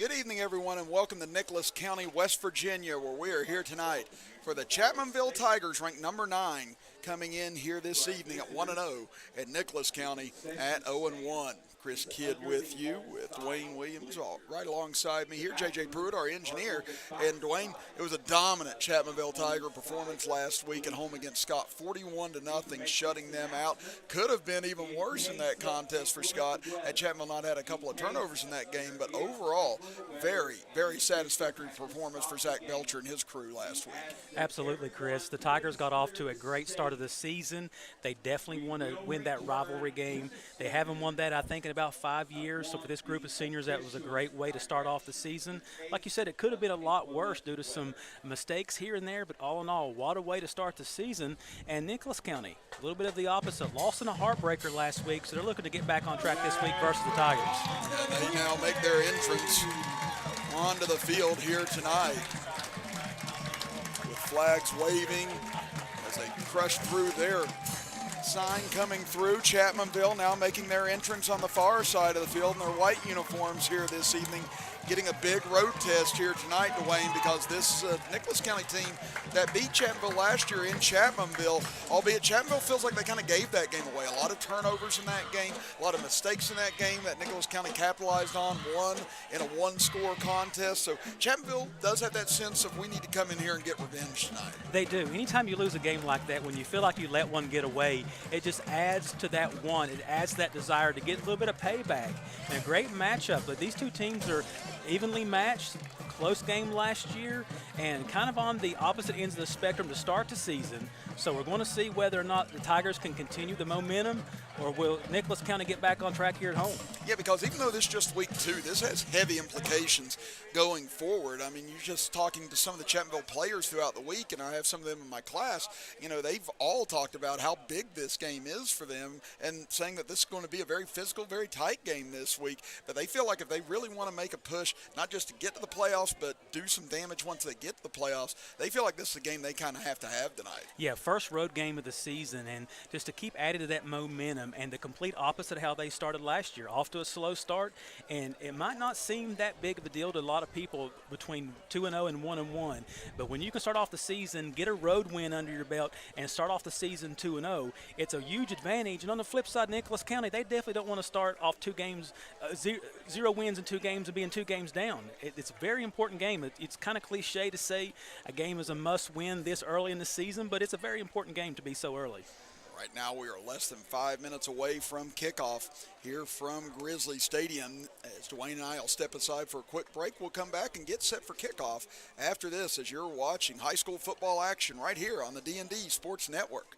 Good evening, everyone, and welcome to Nicholas County, West Virginia, where we are here tonight for the Chapmanville Tigers, ranked number 9, coming in here this evening at 1-0, at Nicholas County at 0-1. Chris Kidd with you, with Dwain Williams right alongside me here, J.J. Pruitt, our engineer. And Dwain, it was a dominant Chapmanville Tiger performance last week at home against Scott, 41-0, shutting them out. Could have been even worse in that contest for Scott had Chapmanville not had a couple of turnovers in that game, but overall, very, very satisfactory performance for Zach Belcher and his crew last week. Absolutely, Chris. The Tigers got off to a great start of the season. They definitely want to win that rivalry game. They haven't won that, I think, in about 5 years. So for this group of seniors, that was a great way to start off the season. Like you said, it could have been a lot worse due to some mistakes here and there, but all in all, what a way to start the season. And Nicholas County, a little bit of the opposite, lost in a heartbreaker last week, so they're looking to get back on track this week versus the Tigers. And they now make their entrance onto the field here tonight, with flags waving as they crush through their sign coming through. Chapmanville now making their entrance on the far side of the field in their white uniforms here this evening, getting a big road test here tonight, Dwayne, because this is a Nicholas County team that beat Chapmanville last year in Chapmanville, albeit Chapmanville feels like they kind of gave that game away. A lot of turnovers in that game, a lot of mistakes in that game that Nicholas County capitalized on, won in a one-score contest. So Chapmanville does have that sense of we need to come in here and get revenge tonight. They do. Anytime you lose a game like that, when you feel like you let one get away, it just adds to that one. It adds that desire to get a little bit of payback. And a great matchup, but these two teams are evenly matched. Close game last year and kind of on the opposite ends of the spectrum to start the season. So we're going to see whether or not the Tigers can continue the momentum, or will Nicholas County get back on track here at home? Yeah, because even though this is just week 2, this has heavy implications going forward. I mean, you're just talking to some of the Chapmanville players throughout the week, and I have some of them in my class. You know, they've all talked about how big this game is for them and saying that this is going to be a very physical, very tight game this week. But they feel like if they really want to make a push, not just to get to the playoffs, but do some damage once they get to the playoffs, they feel like this is a game they kind of have to have tonight. Yeah, first road game of the season, and just to keep adding to that momentum, and the complete opposite of how they started last year, off to a slow start, and it might not seem that big of a deal to a lot of people between 2-0 and 1-1, but when you can start off the season, get a road win under your belt, and start off the season 2-0, it's a huge advantage. And on the flip side, Nicholas County, they definitely don't want to start off 2 games, zero wins in 2 games and being 2 games down. It's a very important game. It's kind of cliche to say a game is a must-win this early in the season, but it's a very important game to be so early. Right now we are less than 5 minutes away from kickoff here from Grizzly Stadium. As Dwayne and I will step aside for a quick break, we'll come back and get set for kickoff after this as you're watching high school football action right here on the D&D Sports Network.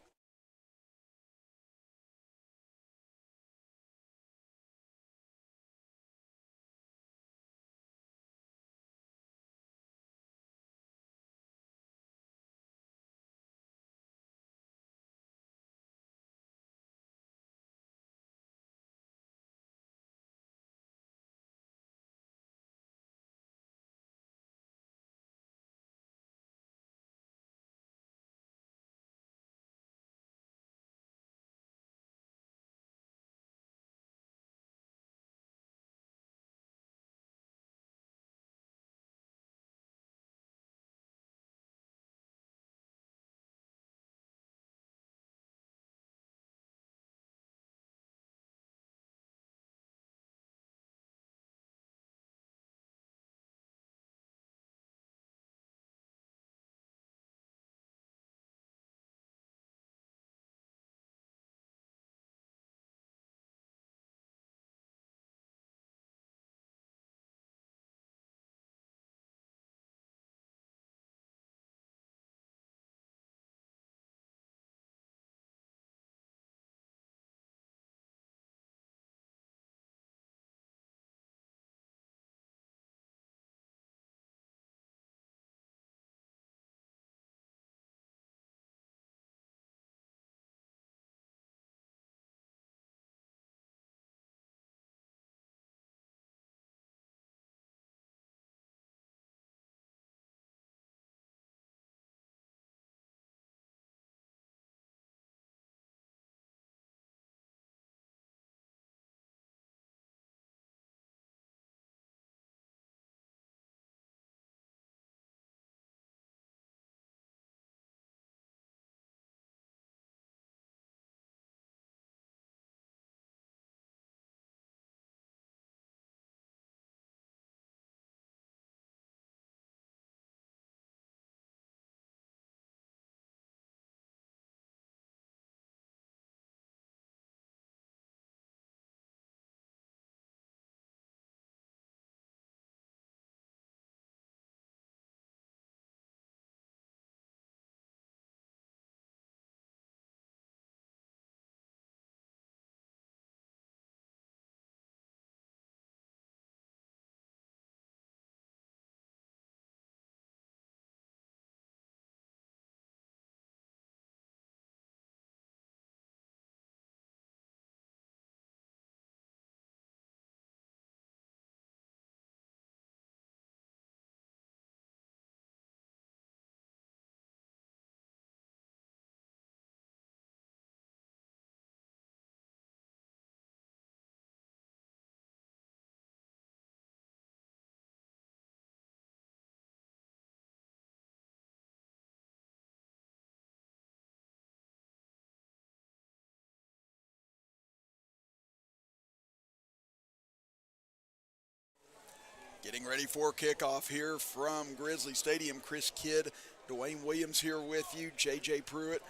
Getting ready for kickoff here from Grizzly Stadium. Chris Kidd, Dwain Williams here with you, JJ Pruitt,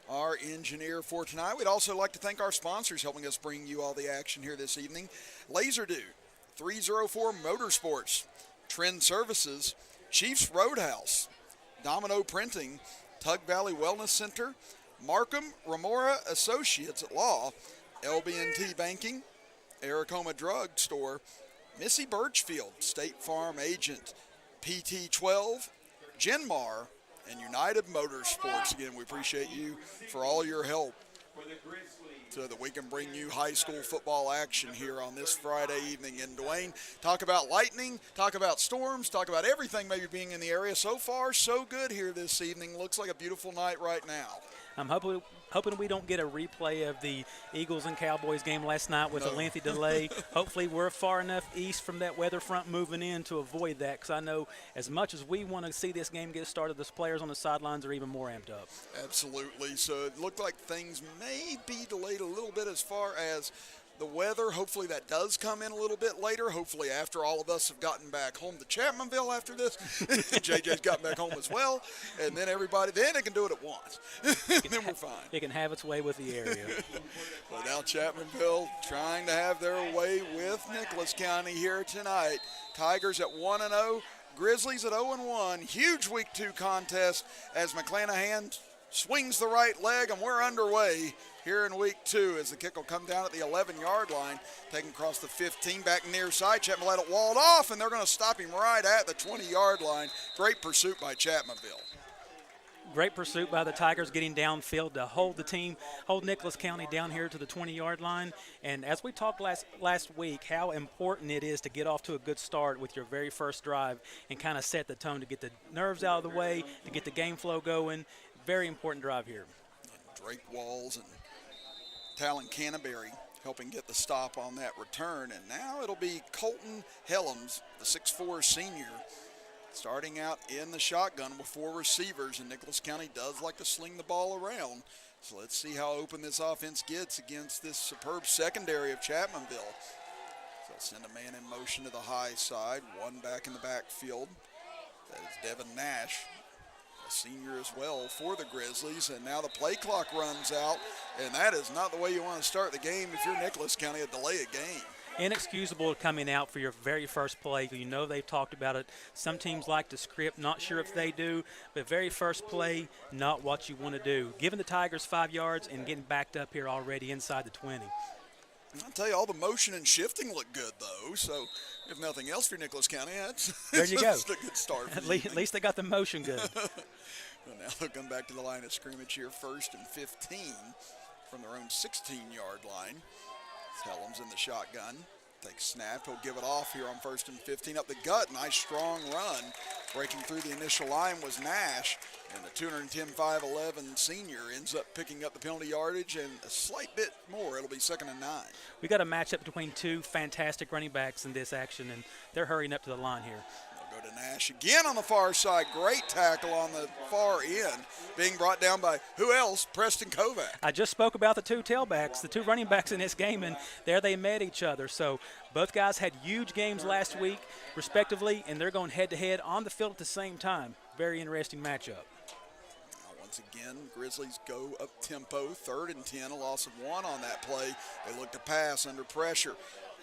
our engineer for tonight. We'd also like to thank our sponsors helping us bring you all the action here this evening. Laserdew, 304 Motorsports, Trend Services, Chiefs Roadhouse, Domino Printing, Tug Valley Wellness Center, Markham Remora Associates at Law, LB&T Banking, Aracoma Drug Store, Missy Birchfield, State Farm Agent, PT12, Genmar, and United Motorsports. Again, we appreciate you for all your help so that we can bring you high school football action here on this Friday evening in Dwain. Talk about lightning, talk about storms, talk about everything maybe being in the area. So far, so good here this evening. Looks like a beautiful night right now. I'm hoping we don't get a replay of the Eagles and Cowboys game last night with a lengthy delay. Hopefully we're far enough east from that weather front moving in to avoid that, because I know as much as we want to see this game get started, the players on the sidelines are even more amped up. Absolutely. So it looked like things may be delayed a little bit as far as the weather. Hopefully that does come in a little bit later. Hopefully after all of us have gotten back home to Chapmanville after this. JJ's got back home as well. And then everybody, then it can do it at once. And then we're fine. It can have its way with the area. Well, now Chapmanville trying to have their way with Nicholas County here tonight. Tigers at 1-0. Grizzlies at 0-1. Huge Week 2 contest as McClanahan swings the right leg, and we're underway here in Week 2 as the kick will come down at the 11-yard line, taken across the 15, back near side. Chapman let it walled off, and they're going to stop him right at the 20-yard line. Great pursuit by Chapmanville. Great pursuit by the Tigers getting downfield to hold the team, hold Nicholas County down here to the 20-yard line. And as we talked last week, how important it is to get off to a good start with your very first drive and kind of set the tone to get the nerves out of the way, to get the game flow going. Very important drive here. Drake Walls and Talon Canterbury helping get the stop on that return. And now it'll be Colton Helms, the 6'4 senior, starting out in the shotgun with 4 receivers. And Nicholas County does like to sling the ball around. So let's see how open this offense gets against this superb secondary of Chapmanville. So they'll send a man in motion to the high side, one back in the backfield. That is Devin Nash, a senior as well for the Grizzlies. And now the play clock runs out, and that is not the way you want to start the game if you're Nicholas County, a delay a game. Inexcusable coming out for your very first play. You know they've talked about it. Some teams like to script, not sure if they do, but very first play, not what you want to do. Giving the Tigers 5 yards and getting backed up here already inside the 20. I'll tell you, all the motion and shifting look good, though. So if nothing else for Nicholas County, there you go. It's a good start. At least they got the motion good. Well, now they'll come back to the line of scrimmage here, 1st and 15 from their own 16-yard line. Helms in the shotgun. Takes snap. He'll give it off here on 1st and 15 up the gut. Nice strong run. Breaking through the initial line was Nash. And the 210-5'11 senior ends up picking up the penalty yardage and a slight bit more. It'll be 2nd and 9. We got a matchup between 2 fantastic running backs in this action, and they're hurrying up to the line here. They'll go to Nash again on the far side. Great tackle on the far end. Being brought down by who else? Preston Kovac. I just spoke about the 2 tailbacks, the 2 running backs in this game, and there they met each other. So both guys had huge games last week, respectively, and they're going head-to-head on the field at the same time. Very interesting matchup. Once again, Grizzlies go up tempo, 3rd and 10, a loss of 1 on that play. They look to pass under pressure.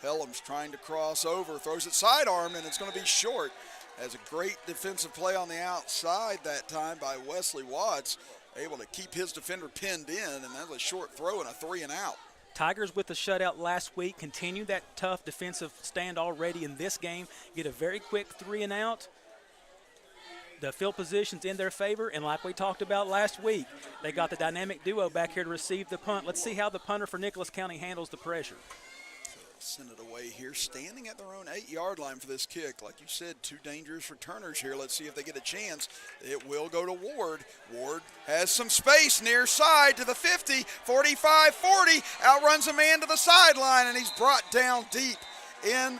Helms trying to cross over, throws it sidearm, and it's going to be short. Has a great defensive play on the outside that time by Wesley Watts, able to keep his defender pinned in, and that was a short throw and a 3-and-out. Tigers with the shutout last week continue that tough defensive stand already in this game. Get a very quick 3-and-out. The field position's in their favor, and like we talked about last week, they got the dynamic duo back here to receive the punt. Let's see how the punter for Nicholas County handles the pressure. Send it away here, standing at their own 8-yard line for this kick. Like you said, 2 dangerous returners here. Let's see if they get a chance. It will go to Ward. Ward has some space near side to the 50, 45, 40, outruns a man to the sideline, and he's brought down deep in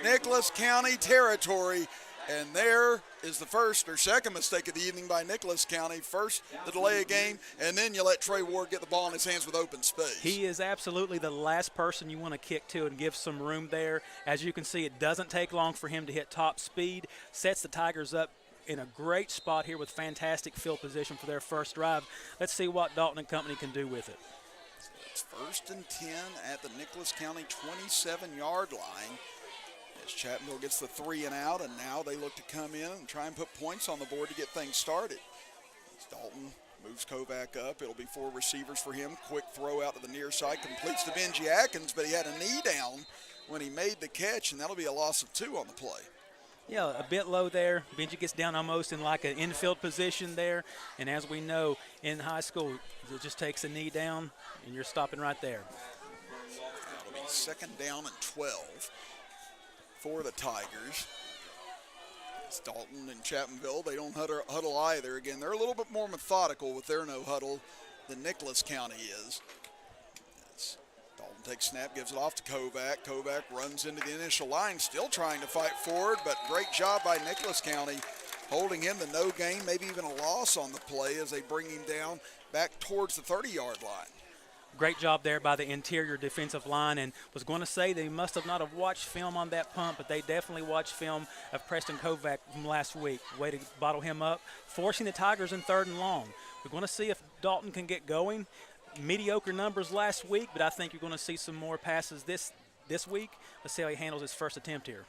Nicholas County territory. And there is the first or second mistake of the evening by Nicholas County. First, the delay of game, and then you let Trey Ward get the ball in his hands with open space. He is absolutely the last person you want to kick to and give some room there. As you can see, it doesn't take long for him to hit top speed, sets the Tigers up in a great spot here with fantastic field position for their first drive. Let's see what Dalton and company can do with it. It's 1st and 10 at the Nicholas County 27-yard line. As Chapmanville gets the 3 and out, and now they look to come in and try and put points on the board to get things started. As Dalton moves Kovac up, it'll be 4 receivers for him. Quick throw out to the near side, completes to Benji Atkins, but he had a knee down when he made the catch, and that'll be a loss of 2 on the play. Yeah, a bit low there. Benji gets down almost in like an infield position there, and as we know in high school, it just takes a knee down, and you're stopping right there. That'll be 2nd down and 12. For the Tigers. It's Dalton and Chapmanville. They don't huddle either. Again, they're a little bit more methodical with their no huddle than Nicholas County is. As Dalton takes snap, gives it off to Kovac. Kovac runs into the initial line, still trying to fight forward, but great job by Nicholas County holding him to no gain, maybe even a loss on the play as they bring him down back towards the 30-yard line. Great job there by the interior defensive line, and was going to say they must have not have watched film on that punt, but they definitely watched film of Preston Kovac from last week. Way to bottle him up, forcing the Tigers in 3rd and long. We're going to see if Dalton can get going. Mediocre numbers last week, but I think you're going to see some more passes this week. Let's see how he handles his first attempt here.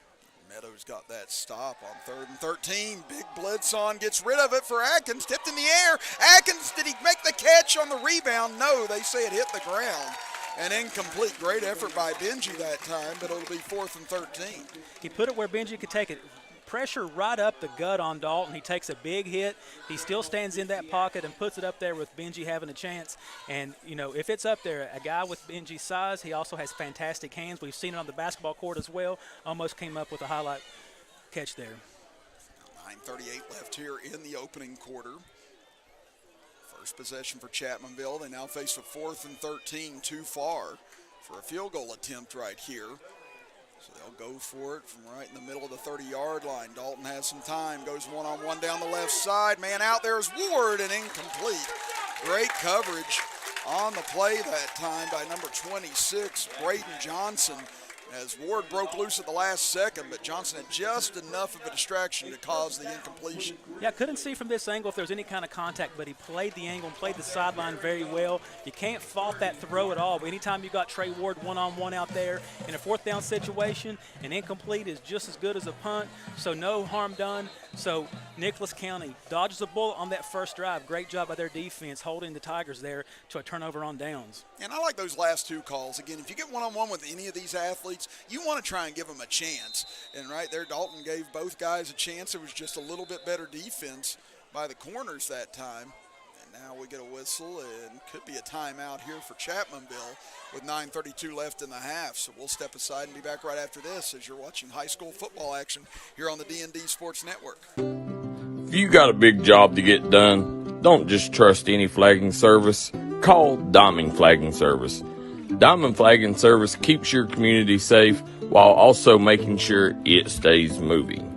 Meadows got that stop on 3rd and 13. Big blitz on, gets rid of it for Atkins. Tipped in the air. Atkins, did he make the catch on the rebound? No, they say it hit the ground. And incomplete. Great effort by Benji that time, but it'll be 4th and 13. He put it where Benji could take it. Pressure right up the gut on Dalton. He takes a big hit. He still stands in that pocket and puts it up there with Benji having a chance. And, you know, if it's up there, a guy with Benji's size, he also has fantastic hands. We've seen it on the basketball court as well. Almost came up with a highlight catch there. 9:38 left here in the opening quarter. First possession for Chapmanville. They now face a 4th and 13 too far for a field goal attempt right here. So they'll go for it from right in the middle of the 30-yard line. Dalton has some time, goes one-on-one down the left side. Man out there is Ward, and incomplete. Great coverage on the play that time by number 26, Braden Johnson, as Ward broke loose at the last second, but Johnson had just enough of a distraction to cause the incompletion. Yeah, couldn't see from this angle if there was any kind of contact, but he played the angle and played the sideline very well. You can't fault that throw at all, but anytime you got Trey Ward one-on-one out there in a 4th down situation, an incomplete is just as good as a punt, so no harm done. So Nicholas County dodges a bullet on that first drive. Great job by their defense holding the Tigers there to a turnover on downs. And I like those last 2 calls. Again, if you get one-on-one with any of these athletes, you want to try and give them a chance. And right there, Dalton gave both guys a chance. It was just a little bit better defense by the corners that time. And now we get a whistle, and could be a timeout here for Chapmanville with 9:32 left in the half. So we'll step aside and be back right after this as you're watching high school football action here on the D&D Sports Network. If you got a big job to get done, don't just trust any flagging service. Call Diamond Flagging Service. Diamond Flagging Service keeps your community safe while also making sure it stays moving.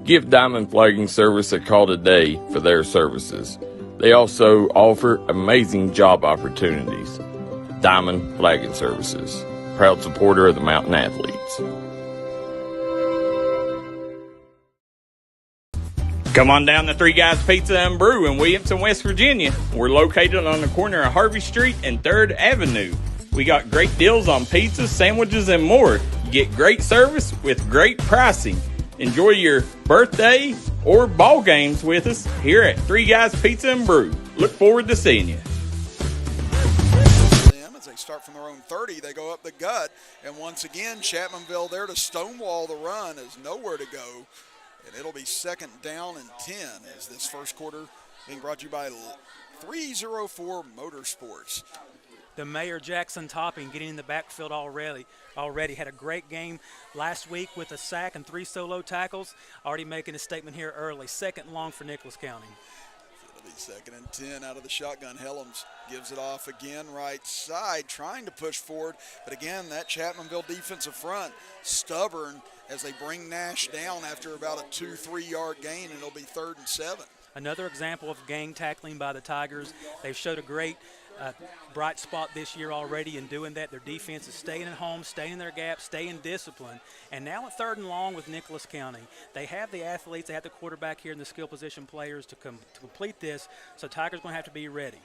Give Diamond Flagging Service a call today for their services. They also offer amazing job opportunities. Diamond Flagging Services, proud supporter of the Mountain Athletes. Come on down to Three Guys Pizza and Brew in Williamson, West Virginia. We're located on the corner of Harvey Street and 3rd Avenue. We got great deals on pizzas, sandwiches, and more. You get great service with great pricing. Enjoy your birthday or ball games with us here at Three Guys Pizza and Brew. Look forward to seeing you. As they start from their own 30, they go up the gut. And once again, Chapmanville there to stonewall the run is nowhere to go. And it'll be 2nd down and 10 as this first quarter being brought to you by 304 Motorsports. The Mayor Jackson Topping getting in the backfield already had a great game last week with a sack and 3 solo tackles. Already making a statement here early. 2nd and long for Nicholas County. It'll be 2nd and 10 out of the shotgun. Helms gives it off again, right side, trying to push forward. But again, that Chapmanville defensive front, stubborn as they bring Nash down after about a 2-3 yard gain, and it'll be 3rd and 7. Another example of gang tackling by the Tigers. They've showed a great bright spot this year already in doing that. Their defense is staying at home, staying in their gap, staying disciplined. And now at 3rd and long with Nicholas County, they have the athletes, they have the quarterback here and the skill position players to complete this. So Tigers going to have to be ready.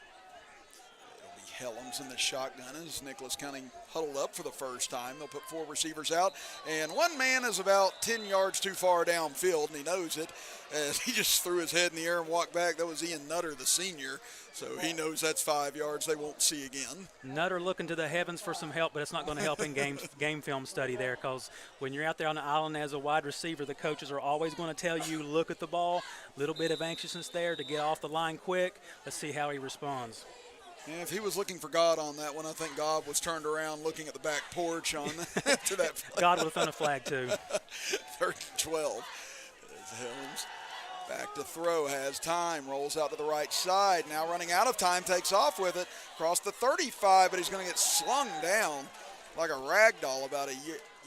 Helms in the shotgun as Nicholas County huddled up for the first time. They'll put 4 receivers out, and one man is about 10 yards too far downfield, and he knows it as he just threw his head in the air and walked back. That was Ian Nutter, the senior, so he knows that's 5 yards they won't see again. Nutter looking to the heavens for some help, but it's not going to help in game film study there, because when you're out there on the island as a wide receiver, the coaches are always going to tell you, look at the ball, a little bit of anxiousness there to get off the line quick. Let's see how he responds. And if he was looking for God on that one, I think God was turned around looking at the back porch on to that play. God would have thrown a flag too. 3rd and 12. As Helms back to throw, has time, rolls out to the right side. Now running out of time, takes off with it, across the 35, but he's going to get slung down like a rag doll about a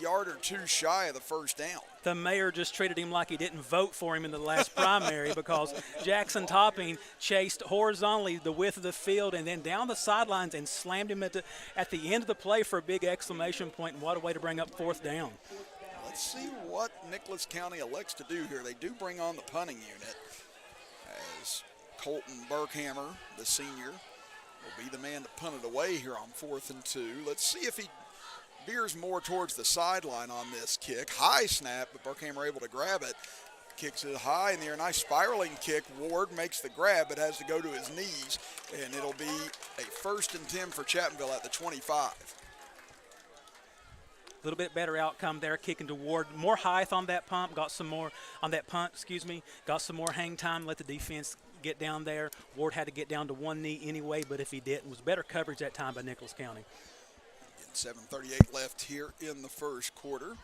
yard or 2 shy of the first down. The mayor just treated him like he didn't vote for him in the last primary because Jackson Topping chased horizontally the width of the field and then down the sidelines and slammed him at the end of the play for a big exclamation point, and what a way to bring up 4th down. Let's see what Nicholas County elects to do here. They do bring on the punting unit as Colton Burkhammer, the senior, will be the man to punt it away here on 4th and 2. Let's see if he veers more towards the sideline on this kick. High snap, but Burkhammer able to grab it. Kicks it high in the air. Nice spiraling kick. Ward makes the grab, but has to go to his knees, and it'll be a 1st and 10 for Chapmanville at the 25. A little bit better outcome there, kicking to Ward. More height on that punt, got some more on that punt, got some more hang time, let the defense get down there. Ward had to get down to one knee anyway, but if he didn't, it was better coverage that time by Nicholas County. 7:38 left here in the first quarter.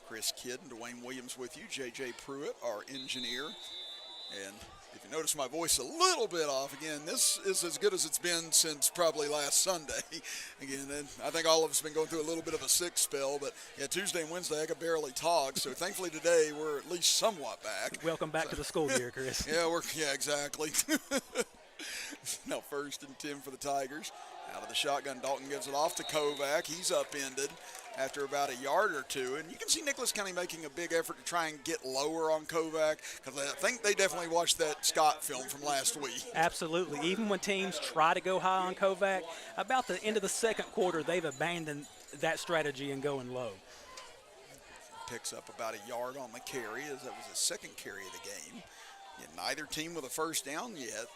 Chris Kidd and Dwayne Williams with you. J.J. Pruitt, our engineer. And if you notice my voice a little bit off, again, this is as good as it's been since probably last Sunday. Again, and I think all of us have been going through a little bit of a sick spell, but yeah, Tuesday and Wednesday I could barely talk. So thankfully today we're at least somewhat back. Welcome back to the school year, Chris. Yeah, exactly. Now 1st and 10 for the Tigers. Out of the shotgun, Dalton gives it off to Kovac. He's upended after about a yard or 2. And you can see Nicholas County making a big effort to try and get lower on Kovac, because I think they definitely watched that Scott film from last week. Absolutely. Even when teams try to go high on Kovac, about the end of the 2nd quarter, they've abandoned that strategy and going low. Picks up about a yard on the carry, as that was his 2nd carry of the game. Yet neither team with a 1st down yet.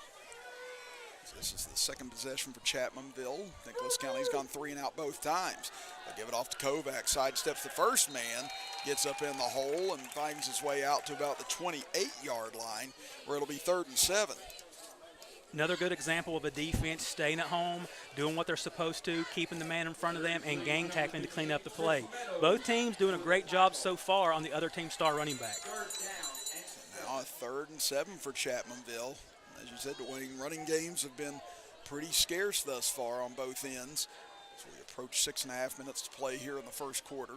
This is the 2nd possession for Chapmanville. Nicholas County's gone 3 and out both times. They'll give it off to Kovac. Sidesteps the first man, gets up in the hole, and finds his way out to about the 28-yard line, where it'll be 3rd and 7. Another good example of a defense staying at home, doing what they're supposed to, keeping the man in front of them, and gang tackling to clean up the play. Both teams doing a great job so far on the other team's star running back. Now a 3rd and 7 for Chapmanville. As you said, Dwayne, running games have been pretty scarce thus far on both ends. So we approach 6.5 minutes to play here in the first quarter.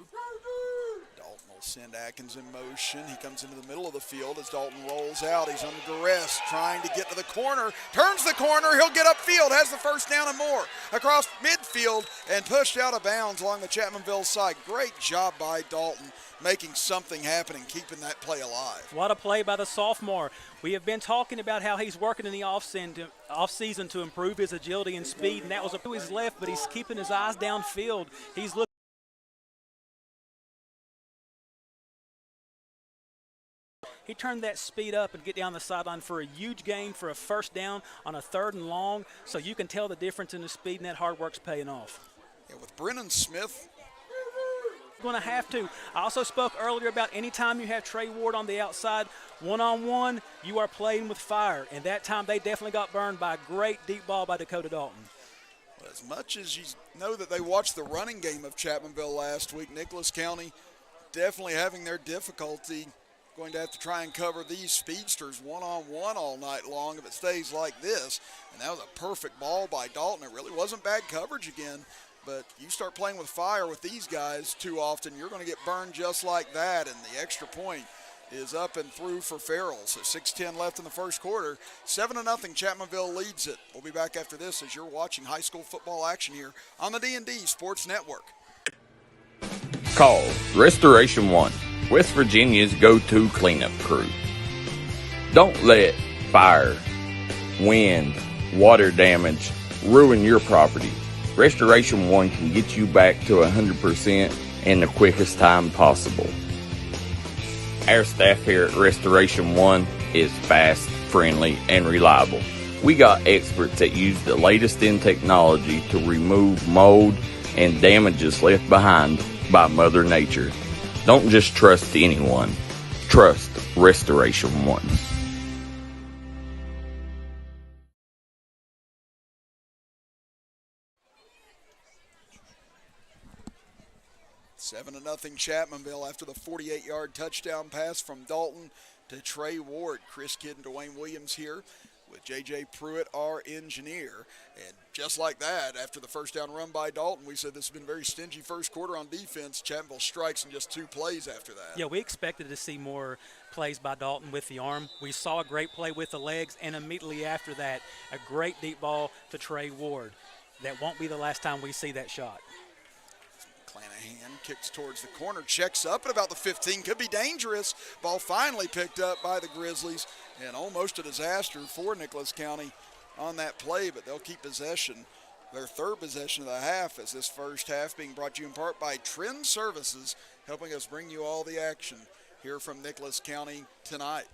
Dalton will send Atkins in motion. He comes into the middle of the field as Dalton rolls out. He's under duress, trying to get to the corner. Turns the corner. He'll get upfield. Has the 1st down and more. Across midfield and pushed out of bounds along the Chapmanville side. Great job by Dalton, making something happen and keeping that play alive. What a play by the sophomore. We have been talking about how he's working in the off-season to improve his agility and speed, and that was to his left, but he's keeping his eyes downfield. He's looking. He turned that speed up and get down the sideline for a huge gain for a 1st down on a 3rd and long, so you can tell the difference in the speed, and that hard work's paying off. Yeah, with Brennan Smith, going to have to. I also spoke earlier about anytime you have Trey Ward on the outside, one-on-one, you are playing with fire. And that time they definitely got burned by a great deep ball by Dakota Dalton. Well, as much as you know that they watched the running game of Chapmanville last week, Nicholas County definitely having their difficulty going to have to try and cover these speedsters one-on-one all night long if it stays like this. And that was a perfect ball by Dalton. It really wasn't bad coverage again, but you start playing with fire with these guys too often, you're going to get burned just like that, and the extra point is up and through for Farrell. So 6:10 left in the first quarter. 7-0, Chapmanville leads it. We'll be back after this as you're watching high school football action here on the D&D Sports Network. Call Restoration One, West Virginia's go-to cleanup crew. Don't let fire, wind, water damage ruin your property. Restoration One can get you back to 100% in the quickest time possible. Our staff here at Restoration One is fast, friendly, and reliable. We got experts that use the latest in technology to remove mold and damages left behind by Mother Nature. Don't just trust anyone. Trust Restoration One. Seven to nothing Chapmanville after the 48-yard touchdown pass from Dalton to Trey Ward. Chris Kidd and Dwain Williams here with J.J. Pruitt, our engineer. And just like that, after the first down run by Dalton, we said this has been a very stingy first quarter on defense. Chapmanville strikes in just 2 plays after that. Yeah, we expected to see more plays by Dalton with the arm. We saw a great play with the legs, and immediately after that, a great deep ball to Trey Ward. That won't be the last time we see that shot. Clanahan kicks towards the corner, checks up at about the 15, could be dangerous. Ball finally picked up by the Grizzlies, and almost a disaster for Nicholas County on that play, but they'll keep possession, their third possession of the half, as this first half being brought to you in part by Trend Services, helping us bring you all the action here from Nicholas County tonight.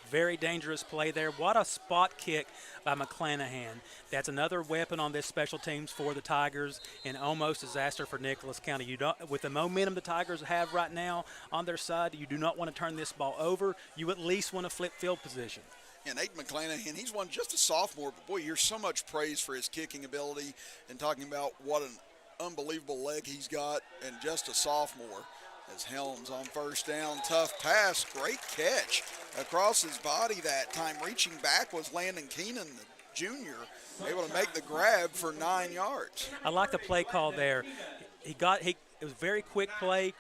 Very dangerous play there. What a spot kick by McClanahan. That's another weapon on this special teams for the Tigers, and almost disaster for Nicholas County. You don't, with the momentum the Tigers have right now on their side, you do not want to turn this ball over. You at least want to flip field position. And Nate McClanahan, he's just a sophomore, but boy, you hear so much praise for his kicking ability and talking about what an unbelievable leg he's got, and just a sophomore. As Helms on first down, tough pass, great catch across his body that time. Reaching back was Landon Keenan, the junior, able to make the grab for 9 yards. I like the play call there. It was a very quick play,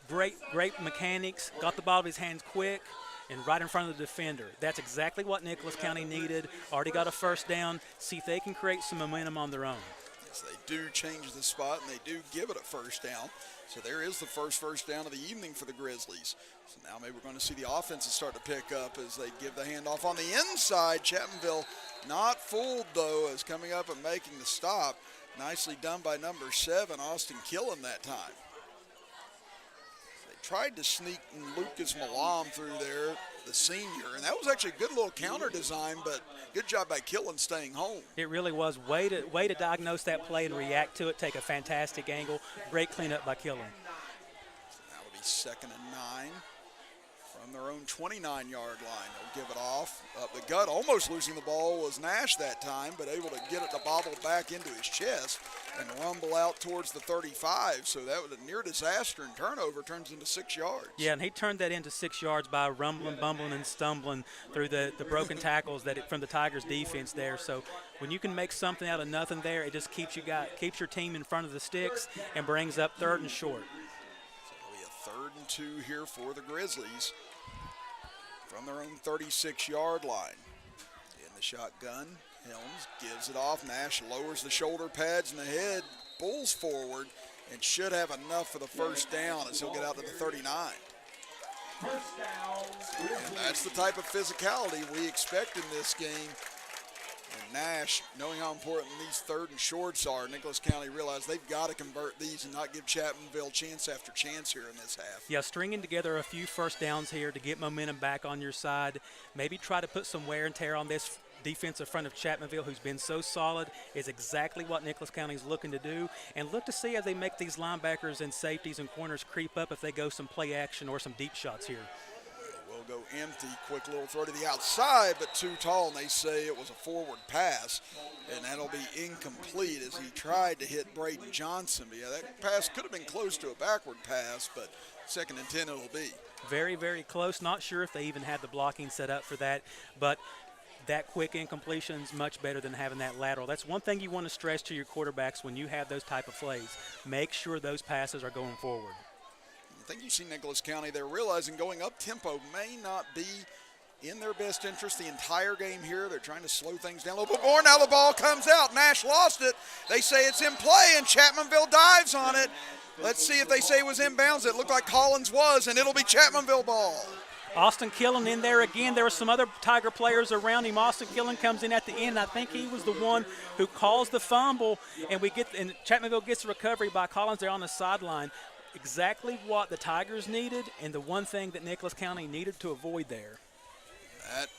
great mechanics, got the ball of his hands quick, and right in front of the defender. That's exactly what Nicholas County needed. Already got a first down. See if they can create some momentum on their own. Yes, they do change the spot, and they do give it a first down. So there is the first down of the evening for the Grizzlies. So now maybe we're going to see the offenses start to pick up as they give the handoff on the inside. Chapmanville not fooled, though, as coming up and making the stop. Nicely done by number 7, Austin Killen, that time. They tried to sneak Lucas Malam through there, the senior, and that was actually a good little counter design, but good job by Killen staying home. It really was. Way to diagnose that play and react to it, take a fantastic angle. Great cleanup by Killen. So that will be 2nd and 9 from their own 29-yard line. They'll give it off up the gut. Almost losing the ball was Nash that time, but able to get it to bobble back into his chest and rumble out towards the 35. So that was a near disaster, and turnover turns into 6 yards. Yeah, and he turned that into 6 yards by rumbling, bumbling, and stumbling through the broken tackles from the Tigers defense there. So when you can make something out of nothing there, it just keeps your team in front of the sticks and brings up 3rd and short. So it'll be a 3rd and 2 here for the Grizzlies from their own 36-yard line. In the shotgun, Helms gives it off. Nash lowers the shoulder pads and the head, pulls forward, and should have enough for the first down as he'll get out to the 39. And that's the type of physicality we expect in this game. And Nash, knowing how important these 3rd and shorts are, Nicholas County realized they've got to convert these and not give Chapmanville chance after chance here in this half. Yeah, stringing together a few first downs here to get momentum back on your side. Maybe try to put some wear and tear on this defensive front of Chapmanville, who's been so solid, is exactly what Nicholas County is looking to do. And look to see as they make these linebackers and safeties and corners creep up if they go some play action or some deep shots here. We'll go empty. Quick little throw to the outside, but too tall, and they say it was a forward pass, and that'll be incomplete as he tried to hit Braden Johnson. But yeah, that pass could have been close to a backward pass, but 2nd and 10 it'll be. Very, very close. Not sure if they even had the blocking set up for that, but that quick incompletion is much better than having that lateral. That's one thing you want to stress to your quarterbacks when you have those type of plays. Make sure those passes are going forward. I think you see Nicholas County, they're realizing going up tempo may not be in their best interest the entire game here. They're trying to slow things down a little bit more. Now the ball comes out. Nash lost it. They say it's in play, and Chapmanville dives on it. Let's see if they say it was inbounds. It looked like Collins was, and it'll be Chapmanville ball. Austin Killen in there again. There were some other Tiger players around him. Austin Killen comes in at the end. I think he was the one who caused the fumble, and Chapmanville gets the recovery by Collins there on the sideline. Exactly what the Tigers needed, and the one thing that Nicholas County needed to avoid there. That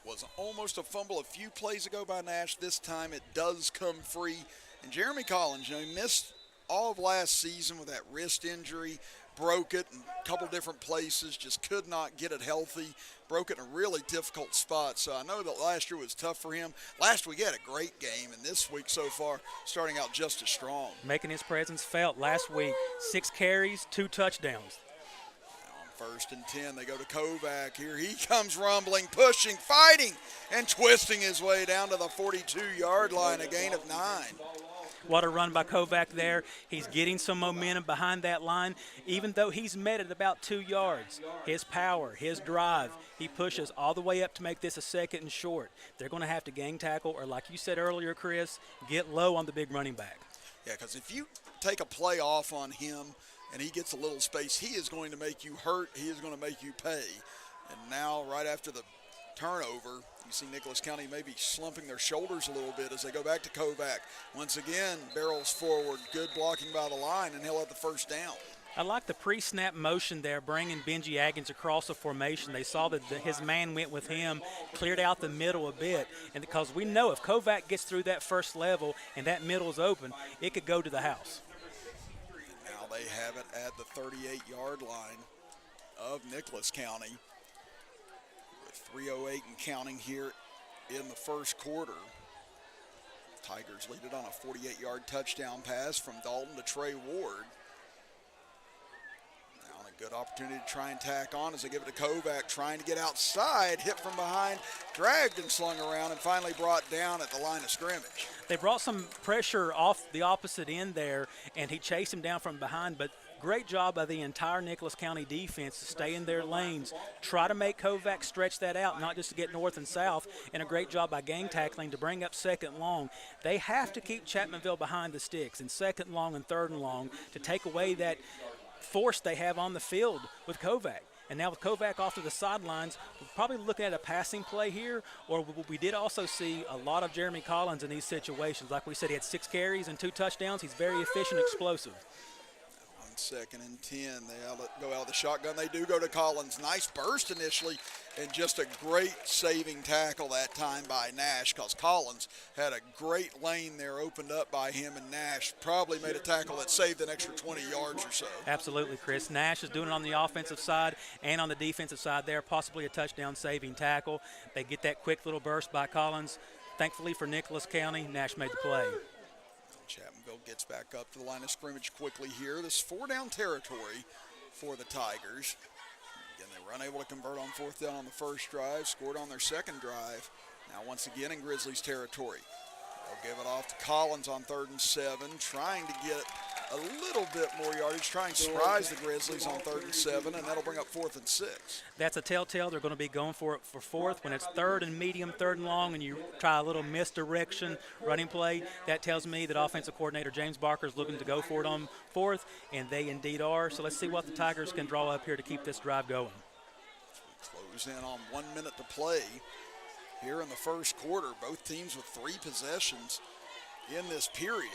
was almost a fumble a few plays ago by Nash. This time it does come free. And Jeremy Collins, he missed all of last season with that wrist injury. Broke it in a couple different places, just could not get it healthy. Broke it in a really difficult spot. So I know that last year was tough for him. Last week he had a great game, and this week so far starting out just as strong. Making his presence felt last week. 6 carries, 2 touchdowns. Now on 1st and 10, they go to Kovac. Here he comes rumbling, pushing, fighting, and twisting his way down to the 42-yard line, a gain of 9. What a run by Kovac there. He's getting some momentum behind that line, even though he's met at about 2 yards. His power, his drive, he pushes all the way up to make this a 2nd and short. They're going to have to gang tackle, or like you said earlier, Chris, get low on the big running back. Yeah, because if you take a play off on him and he gets a little space, he is going to make you hurt. He is going to make you pay. And now, right after the turnover, you see Nicholas County maybe slumping their shoulders a little bit as they go back to Kovac. Once again, barrels forward, good blocking by the line, and he'll have the 1st down. I like the pre-snap motion there, bringing Benji Aggins across the formation. They saw that his man went with him, cleared out the middle a bit, and because we know if Kovac gets through that first level and that middle is open, it could go to the house. And now they have it at the 38-yard line of Nicholas County. 3:08 and counting here in the 1st quarter. Tigers lead it on a 48-yard touchdown pass from Dalton to Trey Ward. Now a good opportunity to try and tack on as they give it to Kovac, trying to get outside, hit from behind, dragged and slung around, and finally brought down at the line of scrimmage. They brought some pressure off the opposite end there, and he chased him down from behind, but great job by the entire Nicholas County defense to stay in their lanes, try to make Kovac stretch that out, not just to get north and south, and a great job by gang tackling to bring up 2nd long. They have to keep Chapmanville behind the sticks in 2nd long and 3rd and long to take away that force they have on the field with Kovac. And now with Kovac off to the sidelines, we're probably looking at a passing play here, or we did also see a lot of Jeremy Collins in these situations. Like we said, he had 6 carries and 2 touchdowns. He's very efficient, explosive. 2nd and 10, they go out of the shotgun. They do go to Collins. Nice burst initially, and just a great saving tackle that time by Nash, because Collins had a great lane there opened up by him, and Nash probably made a tackle that saved an extra 20 yards or so. Absolutely, Chris. Nash is doing it on the offensive side and on the defensive side there, possibly a touchdown saving tackle. They get that quick little burst by Collins. Thankfully for Nicholas County, Nash made the play. Chapmanville gets back up to the line of scrimmage quickly here. This 4-down territory for the Tigers. Again, they were unable to convert on 4th down on the 1st drive, scored on their 2nd drive. Now once again in Grizzlies territory. They'll give it off to Collins on 3rd and 7, trying to get a little bit more yardage, trying to surprise the Grizzlies on 3rd and 7, and that'll bring up 4th and 6. That's a telltale. They're going to be going for it for 4th. When it's 3rd and medium, 3rd and long, and you try a little misdirection running play, that tells me that offensive coordinator James Barker is looking to go for it on 4th, and they indeed are. So let's see what the Tigers can draw up here to keep this drive going. Close in on 1 minute to play here in the 1st quarter. Both teams with 3 possessions in this period.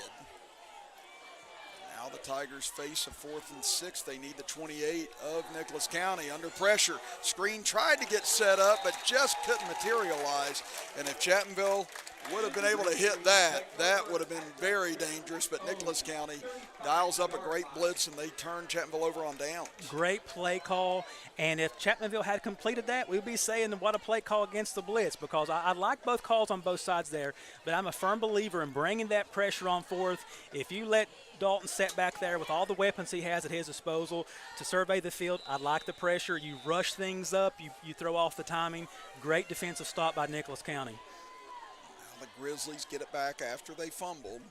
Now the Tigers face a 4th and 6. They need the 28 of Nicholas County. Under pressure, screen tried to get set up, but just couldn't materialize. And if Chapmanville would have been able to hit that, that would have been very dangerous. But Nicholas County dials up a great blitz, and they turn Chapmanville over on downs. Great play call. And if Chapmanville had completed that, we'd be saying what a play call against the blitz, because I like both calls on both sides there. But I'm a firm believer in bringing that pressure on 4th. If you let Dalton set back there with all the weapons he has at his disposal to survey the field, I like the pressure. You rush things up, you throw off the timing. Great defensive stop by Nicholas County. Now the Grizzlies get it back after they fumbled.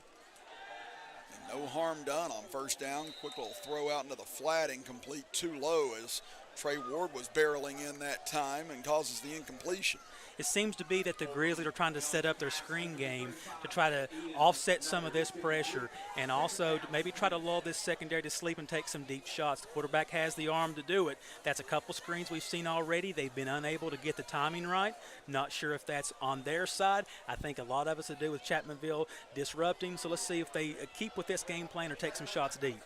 And no harm done on first down. Quick little throw out into the flat, incomplete, too low as Trey Ward was barreling in that time and causes the incompletion. It seems to be that the Grizzlies are trying to set up their screen game to try to offset some of this pressure, and also to maybe try to lull this secondary to sleep and take some deep shots. The quarterback has the arm to do it. That's a couple screens we've seen already. They've been unable to get the timing right. Not sure if that's on their side. I think a lot of it's to do with Chapmanville disrupting. So let's see if they keep with this game plan or take some shots deep.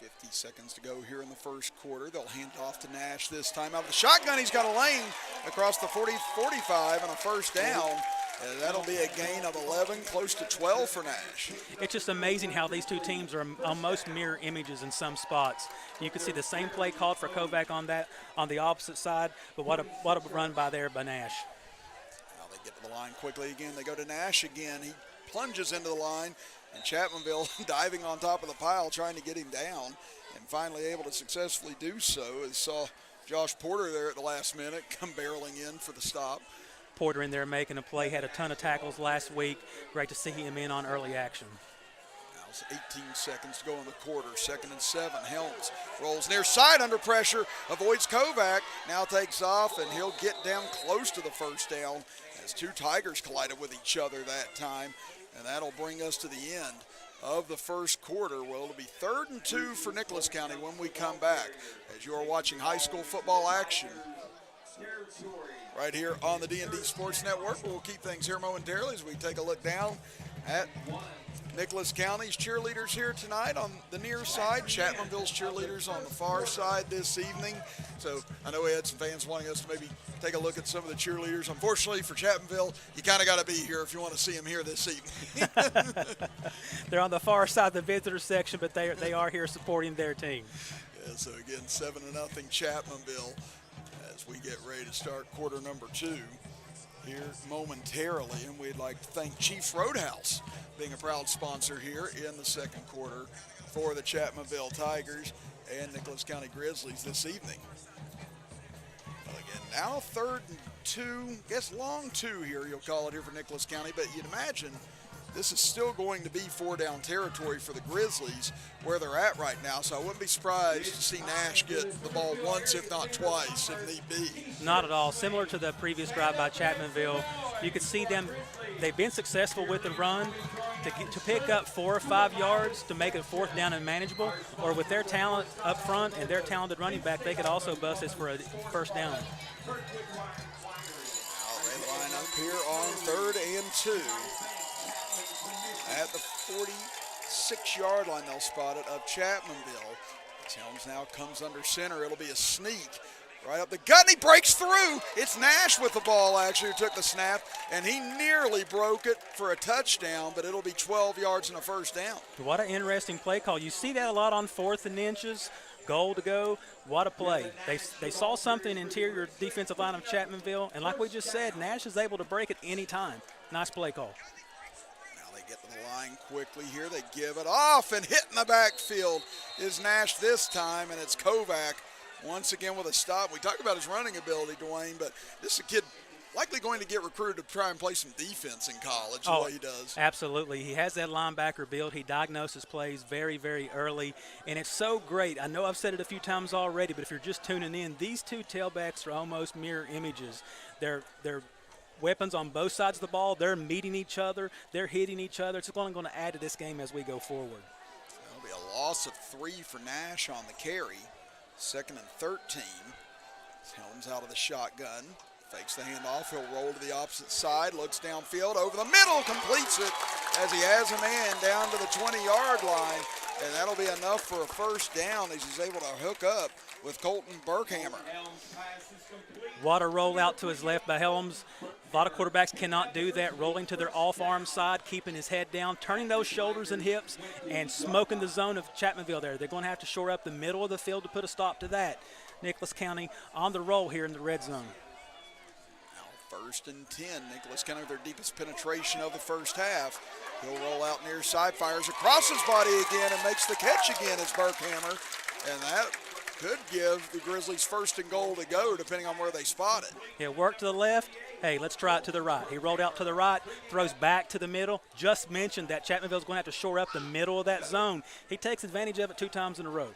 50 seconds to go here in the first quarter. They'll hand off to Nash this time. Out of the shotgun, he's got a lane across the 40-45 and a first down. And that'll be a gain of 11, close to 12 for Nash. It's just amazing how these two teams are almost mirror images in some spots. You can see the same play called for Kovac on the opposite side, but what a run by Nash. Now they get to the line quickly again. They go to Nash again. He plunges into the line. And Chapmanville diving on top of the pile, trying to get him down, and finally able to successfully do so. As saw Josh Porter there at the last minute come barreling in for the stop. Porter in there making a play, had a ton of tackles last week. Great to see him in on early action. Now it's 18 seconds to go in the quarter. 2nd and 7. Helms rolls near side under pressure, avoids Kovac, now takes off, and he'll get down close to the first down as two Tigers collided with each other that time. And that'll bring us to the end of the first quarter. Well, it'll be 3rd and 2 for Nicholas County when we come back, as you are watching high school football action right here on the D&D Sports Network. We'll keep things here momentarily as we take a look down at Nicholas County's cheerleaders here tonight on the near side, Chapmanville's cheerleaders on the far side this evening. So I know we had some fans wanting us to maybe take a look at some of the cheerleaders. Unfortunately for Chapmanville, you kind of got to be here if you want to see them here this evening. They're on the far side of the visitor section, but they are here supporting their team. Yeah, so again, 7-0 Chapmanville as we get ready to start quarter number 2 here momentarily. And we'd like to thank Chiefs Roadhouse being a proud sponsor here in the second quarter for the Chapmanville Tigers and Nicholas County Grizzlies this evening. Well, again, now 3rd and 2, guess long 2 here, you'll call it here for Nicholas County, but you'd imagine this is still going to be 4-down territory for the Grizzlies where they're at right now, so I wouldn't be surprised to see Nash get the ball once, if not twice, if need be. Not at all. Similar to the previous drive by Chapmanville, you could see them, they've been successful with the run to pick up 4 or 5 yards to make it 4th down and manageable, or with their talent up front and their talented running back, they could also bust this for a first down. Now they line up here on 3rd and 2. At the 46-yard line, they'll spot it of Chapmanville. Helms now comes under center. It'll be a sneak right up the gut, and he breaks through. It's Nash with the ball, actually, who took the snap, and he nearly broke it for a touchdown, but it'll be 12 yards and a first down. What an interesting play call. You see that a lot on 4th and inches. Goal to go. What a play. They saw something interior defensive line of Chapmanville, and like we just said, Nash is able to break it any time. Nice play call. Get to the line quickly here. They give it off, and hit in the backfield is Nash this time, and it's Kovac once again with a stop. We talked about his running ability, Dwain, but this is a kid likely going to get recruited to try and play some defense in college, the way he does. Absolutely. He has that linebacker build. He diagnoses plays very, very early, and it's so great. I know I've said it a few times already, but if you're just tuning in, these two tailbacks are almost mirror images. They're weapons on both sides of the ball. They're meeting each other. They're hitting each other. It's only going to add to this game as we go forward. That'll be a loss of 3 for Nash on the carry. 2nd and 13. Helms out of the shotgun. Fakes the handoff. He'll roll to the opposite side. Looks downfield. Over the middle. Completes it as he has a man down to the 20-yard line. And that'll be enough for a first down as he's able to hook up with Colton Burkhammer. What a roll out to his left by Helms. A lot of quarterbacks cannot do that, rolling to their off-arm side, keeping his head down, turning those shoulders and hips, and smoking the zone of Chapmanville there. They're going to have to shore up the middle of the field to put a stop to that. Nicholas County on the roll here in the red zone. Now 1st and 10. Nicholas County with their deepest penetration of the first half. He'll roll out near side, fires across his body again, and makes the catch again as Burkhammer. And that could give the Grizzlies 1st and goal to go, depending on where they spot it. He'll work to the left. Hey, let's try it to the right. He rolled out to the right, throws back to the middle. Just mentioned that Chapmanville's going to have to shore up the middle of that zone. He takes advantage of it 2 times in a row.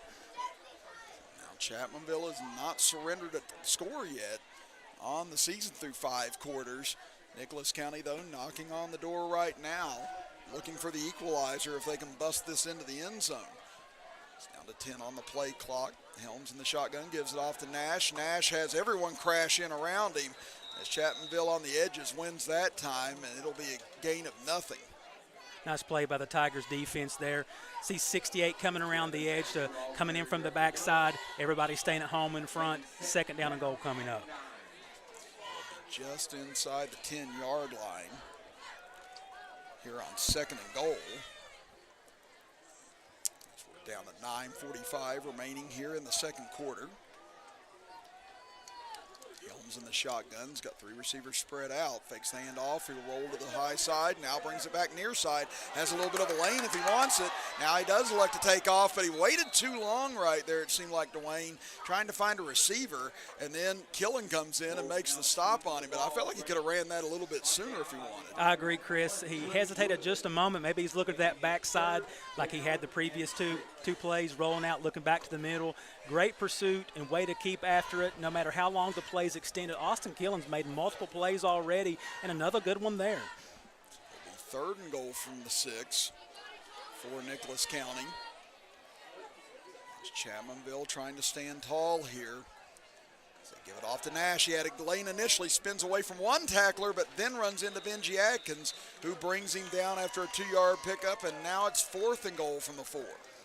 Now Chapmanville has not surrendered a score yet on the season through 5 quarters. Nicholas County, though, knocking on the door right now, looking for the equalizer if they can bust this into the end zone. It's down to 10 on the play clock. Helms in the shotgun gives it off to Nash. Nash has everyone crash in around him as Chapmanville on the edges wins that time, and it'll be a gain of nothing. Nice play by the Tigers defense there. See 68 coming around the edge, coming in from the backside. Everybody staying at home in front. 2nd down and goal coming up. Just inside the 10-yard line here on 2nd and goal. Down to 9:45 remaining here in the 2nd quarter. Helms in the shotgun. He's got 3 receivers spread out. Fakes the handoff. He'll roll to the high side. Now brings it back near side. Has a little bit of a lane if he wants it. Now he does elect to take off, but he waited too long right there. It seemed like Dwain trying to find a receiver, and then Killen comes in and makes the stop on him. But I felt like he could have ran that a little bit sooner if he wanted. I agree, Chris. He hesitated just a moment. Maybe he's looking at that backside like he had the previous two plays, rolling out, looking back to the middle. Great pursuit and way to keep after it no matter how long the play's extended. Austin Killen's made multiple plays already, and another good one there. 3rd and goal from the 6 for Nicholas County. It's Chapmanville trying to stand tall here. So they give it off to Nash. He had a lane initially, spins away from one tackler, but then runs into Benji Atkins, who brings him down after a 2-yard pickup, and now it's 4th and goal from the 4.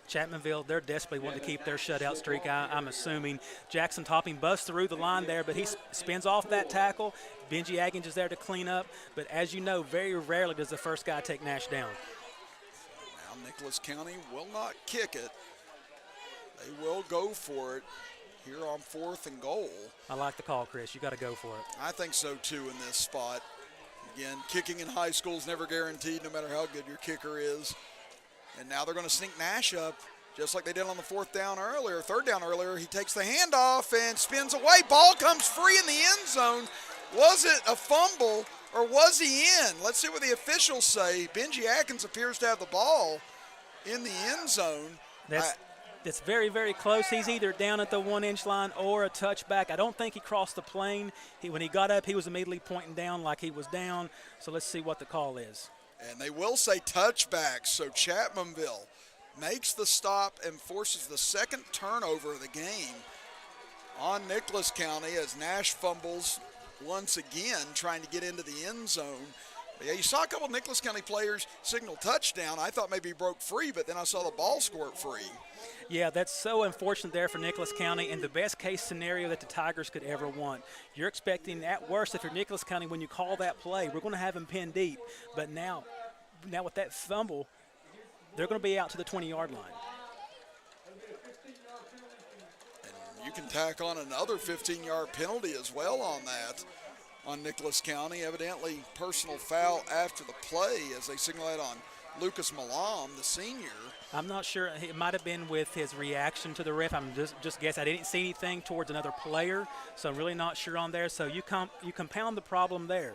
Chapmanville, they're desperately wanting to keep their shutout streak, I'm assuming. Jackson Topping busts through the line there, but he spins off that tackle. Benji Atkins is there to clean up, but as you know, very rarely does the first guy take Nash down. Now Nicholas County will not kick it. They will go for it here on 4th and goal. I like the call, Chris. You got to go for it. I think so, too, in this spot. Again, kicking in high school is never guaranteed, no matter how good your kicker is. And now they're going to sneak Nash up, just like they did on the 3rd down earlier. He takes the handoff and spins away. Ball comes free in the end zone. Was it a fumble or was he in? Let's see what the officials say. Benji Atkins appears to have the ball in the end zone. That's very, very close. He's either down at the 1-inch line or a touchback. I don't think he crossed the plane. When he got up, he was immediately pointing down like he was down. So let's see what the call is. And they will say touchback, so Chapmanville makes the stop and forces the 2nd turnover of the game on Nicholas County as Nash fumbles once again, trying to get into the end zone. But yeah, you saw a couple of Nicholas County players signal touchdown. I thought maybe he broke free, but then I saw the ball squirt free. Yeah, that's so unfortunate there for Nicholas County, and the best case scenario that the Tigers could ever want. You're expecting, at worst, if you're Nicholas County, when you call that play, we're going to have him pinned deep. But now with that fumble, they're going to be out to the 20-yard line. And you can tack on another 15-yard penalty as well on that on Nicholas County. Evidently, personal foul after the play as they signal it on Lucas Malam, the senior. I'm not sure. It might have been with his reaction to the ref. I'm just guessing. I didn't see anything towards another player, so I'm really not sure on there. So you compound the problem there.